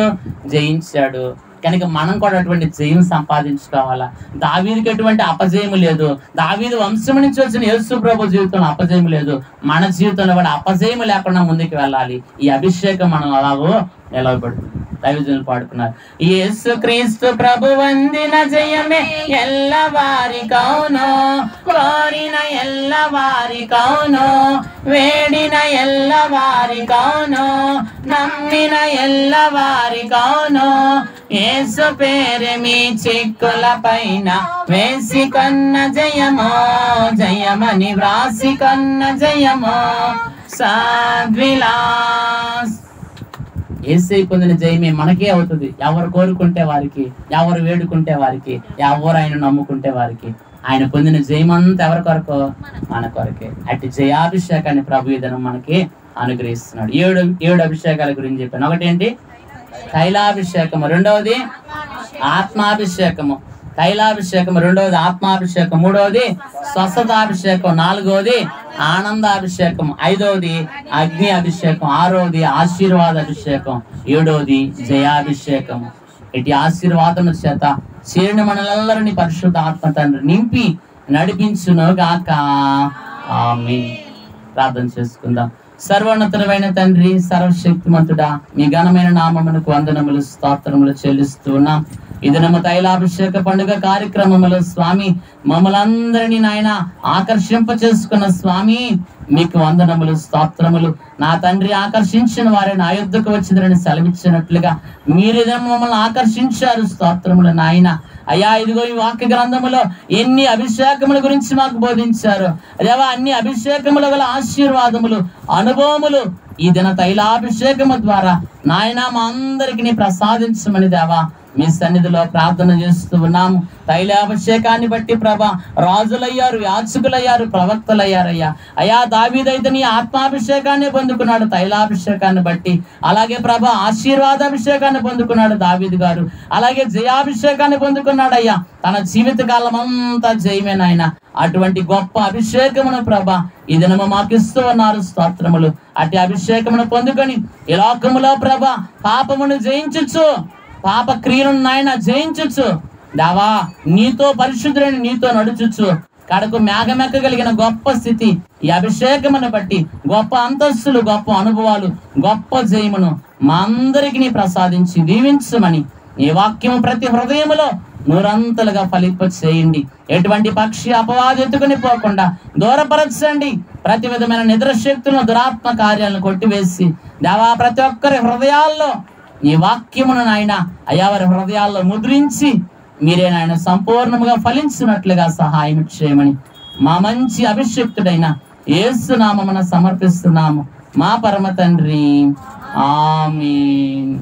జయించాడు. కనుక మనం కూడా అటువంటి జయం సంపాదించుకోవాలా. దావీదుకి ఎటువంటి అపజయము లేదు. దావీదు వంశం నుంచి వచ్చిన యేసు ప్రభు జీవితంలో అపజయము లేదు. మన జీవితంలో కూడా అపజయము లేకుండా ముందుకు వెళ్ళాలి. ఈ అభిషేకం మనం అలాగో నిలవబడుతుంది. దైవజనులు పాడుకున్నారు, యేసు క్రీస్తు ప్రభు వందిన జయమే ఎల్లవారి కౌను, కోరిన ఎల్లవారి కౌను, వేడిన ఎల్లవారి కౌను, నమ్మిన ఎల్లవారి కౌను. యేసు పేరే మీ చిక్కుల పైన వేసి కన్న జయమో, జయమని వ్రాసి కన్న జయమో సద్విలాస్. యేసయ్య పొందిన జయమే మనకే అవుతుంది. ఎవరు కోరుకుంటే వారికి, ఎవరు వేడుకుంటే వారికి, ఎవరు ఆయన నమ్ముకుంటే వారికి. ఆయన పొందిన జయమంతా ఎవరి కొరకు? మన కొరకే. అట్టి జయాభిషేకాన్ని ప్రభు ఈ దినం మనకి అనుగ్రహిస్తున్నాడు. ఏడు అభిషేకాల గురించి చెప్పాను. ఒకటేంటి? తైలాభిషేకము. రెండవది ఆత్మాభిషేకము. తైలాభిషేకము. రెండవది ఆత్మాభిషేకం. మూడవది స్వస్థతాభిషేకం. నాలుగవది ఆనందాభిషేకం. ఐదవది అగ్ని అభిషేకం. ఆరవది ఆశీర్వాద అభిషేకం. ఏడవది జయాభిషేకం. ఇటు ఆశీర్వాదం చేత చేరిన మనలందరినీ పరిశుద్ధ ఆత్మ తండ్రి నింపి నడిపించును గాక. ఆమేన్. ప్రార్థన చేసుకుందాం. సర్వోన్నతుడైన తండ్రి, సర్వశక్తిమంతుడా, మీ ఘనమైన నామమునకు వందనములు స్తోత్రములు చెల్లిస్తూ ఉన్నాం. ఇది నమ్మ తైలాభిషేక పండుగ కార్యక్రమములో స్వామి మమ్మలందరినీ నాయన ఆకర్షింప చేసుకున్న స్వామి మీకు వందనములు స్తోత్రములు. నా తండ్రి, ఆకర్షించిన వారే నా యుద్ధకు వచ్చిందని సెలవిచ్చినట్లుగా మీరు మమ్మల్ని ఆకర్షించారు. స్తోత్రములు నాయన. అయ్యా, ఇదిగో ఈ వాక్య గ్రంథములో ఎన్ని అభిషేకముల గురించి మాకు బోధించారు. అదేవా, అన్ని అభిషేకముల గల ఆశీర్వాదములు, అనుభవములు ఈ దిన తైలాభిషేకము ద్వారా నాయన మా అందరికి ప్రసాదించమని దేవా మీ సన్నిధిలో ప్రార్థన చేస్తూ ఉన్నాము. తైలాభిషేకాన్ని బట్టి ప్రభా రాజులయ్యారు, యాజకులయ్యారు, ప్రవక్తలయ్యారయ్యా. అయ్యా, దావీదైతే నీ ఆత్మాభిషేకాన్ని పొందుకున్నాడు తైలాభిషేకాన్ని బట్టి. అలాగే ప్రభా ఆశీర్వాదాభిషేకాన్ని పొందుకున్నాడు దావీదు గారు. అలాగే జయాభిషేకాన్ని పొందుకున్నాడు అయ్యా. తన జీవిత కాలం అంతా జయమేనాయన. అటువంటి గొప్ప అభిషేకమును ప్రభా ఈ దినము మాకు ఇస్తూ ఉన్నారు. స్తోత్రములు. అటు అభిషేకమును పొందుకొని ఈ లోకములో ప్రభా పాపమును జయించచ్చు, పాప క్రియలను నాయన జయించచ్చు దేవా. నీతో పరిశుద్ధులని నీతో నడుచుచ్చు కడకు మేఘమెక్కగలిగిన గొప్ప స్థితి ఈ అభిషేకమును బట్టి, గొప్ప అంతస్తులు, గొప్ప అనుభవాలు, గొప్ప జయమును మా అందరికి ప్రసాదించి దీవించమని ఈ వాక్యము ప్రతి హృదయములో నూరంతలుగా ఫలింప చేయండి. ఎటువంటి పక్షి అపవాది ఎత్తుకుని పోకుండా దూరపరచండి. ప్రతి విధమైన నిద్రశక్తులను, దురాత్మ కార్యాలను కొట్టివేసి దేవా ప్రతి ఒక్కరి హృదయాల్లో ఈ వాక్యమును నాయన అయ్యా వారి హృదయాల్లో ముద్రించి మీరే నాయన సంపూర్ణముగా ఫలించినట్లుగా సహాయం చేయమని మా మంచి అభిషక్తుడైన యేసు నామమున సమర్పిస్తున్నాము మా పరమ తండ్రి. ఆమేన్.